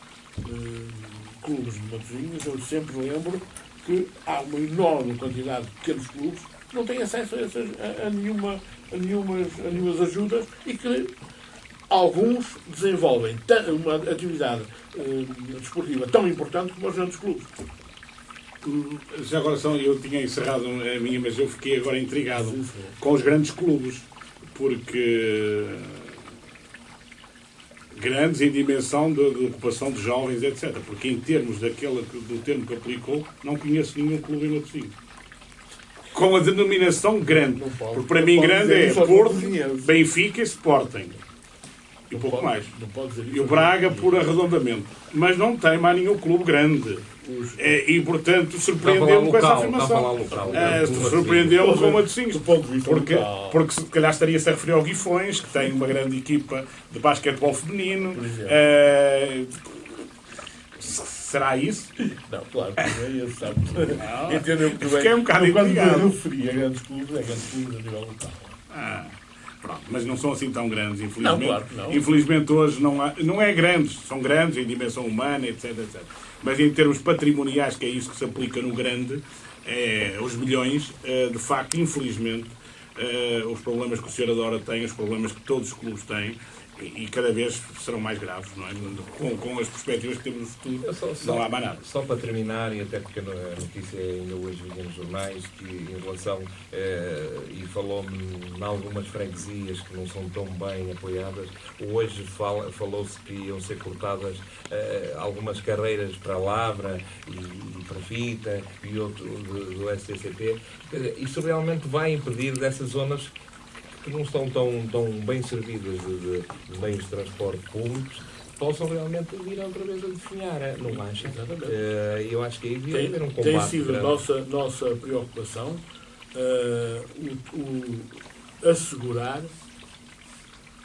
clubes de Matosinhos, eu sempre lembro que há uma enorme quantidade de pequenos clubes que não têm acesso a nenhumas ajudas e que alguns desenvolvem uma atividade desportiva tão importante como os grandes clubes. Já agora eu tinha encerrado a minha, mas eu fiquei agora intrigado com os grandes clubes, porque grandes em dimensão de ocupação de jovens, etc. Porque em termos do termo que aplicou, não conheço nenhum clube em Matosinhos com a denominação grande. Porque para mim grande é Porto, Benfica e Sporting. E pouco mais. E o Braga por arredondamento. Mas não tem mais nenhum clube grande. E, portanto, surpreendeu-me com essa afirmação. Surpreendeu-me com o Matosinhos. Porque se calhar estaria-se a referir ao Guifões, que tem uma grande equipa de basquetebol feminino. Será isso? Não, claro que não é isso, sabe? Entendeu muito bem. Fiquei um bocado intrigado. Quando eu referi a grandes clubes a nível local. Pronto, mas não são assim tão grandes, infelizmente. Não, claro que não. Infelizmente hoje não é grandes, são grandes em dimensão humana, etc. Mas em termos patrimoniais, que é isso que se aplica no grande, os milhões, de facto, infelizmente, os problemas que o Senhor Adora tem, os problemas que todos os clubes têm, e cada vez serão mais graves, não é? Com as perspectivas que temos no futuro, não há mais nada. Só para terminar, e até porque a notícia ainda hoje vinha nos jornais, que em relação, e falou-me em algumas freguesias que não são tão bem apoiadas, hoje falou-se que iam ser cortadas algumas carreiras para Lavra e para Fita e outro do STCP. Isso realmente vai impedir dessas zonas que não estão tão bem servidas de meios de transporte públicos, possam realmente vir outra vez a definhar, não acha? Exatamente. Eu acho que aí devia haver um combate. Tem sido nossa preocupação assegurar,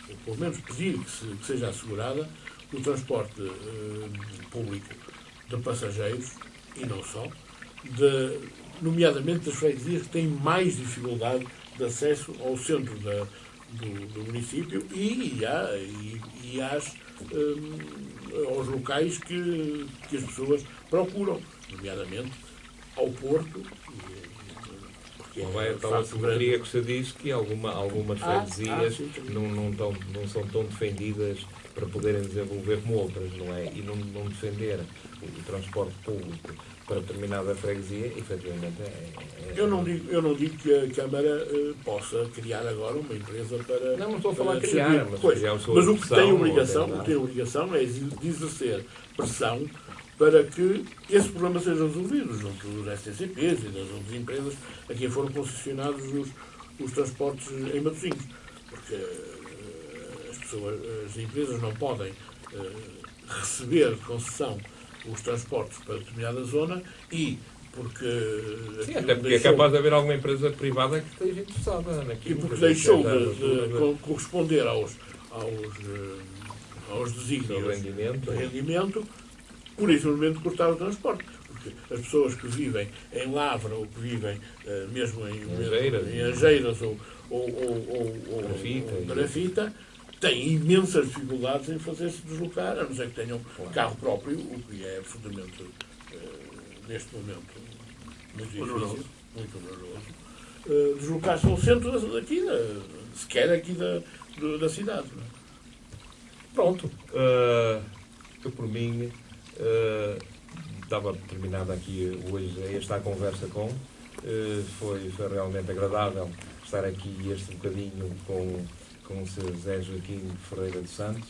ou pelo menos pedir que seja assegurada, o transporte público de passageiros, e não só, nomeadamente das freguesias que têm mais dificuldade de acesso ao centro do município e aos locais que as pessoas procuram, nomeadamente ao Porto. Não vai a tal assimetria que você diz que algumas freguesias não são tão defendidas para poderem desenvolver como outras, não é? E não defender o transporte público para determinada freguesia, efetivamente Eu não digo que a Câmara possa criar agora uma empresa para... Não estou a falar de criar, mas o que tem obrigação é de exercer pressão para que esse problema seja resolvido junto dos STCPs e das outras empresas a quem foram concessionados os transportes em Matosinhos. Porque as empresas não podem receber de concessão os transportes para determinada zona e porque... Sim, aquilo até porque deixou- é capaz de haver alguma empresa privada que esteja interessada E naquilo. porque que deixou de de corresponder aos do desígnios rendimento. de rendimento, por isso simplesmente cortar o transporte. Porque as pessoas que vivem em Lavra ou que vivem mesmo em Angeiras ou Grafita têm imensas dificuldades em fazer-se deslocar, a não ser que tenham carro próprio, o que é absolutamente, neste momento, muito difícil, muito oneroso. Deslocar-se ao centro daqui, sequer aqui da cidade. Não é? Pronto. Eu, por mim, estava terminada aqui hoje esta conversa foi realmente agradável estar aqui este bocadinho com o Sr. José Joaquim Ferreira de Santos,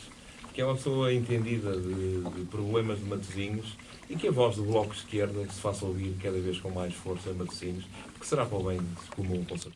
que é uma pessoa entendida de problemas de Matosinhos e que a voz do Bloco de Esquerda se faça ouvir cada vez com mais força em Matosinhos, porque será para o bem comum, com certeza.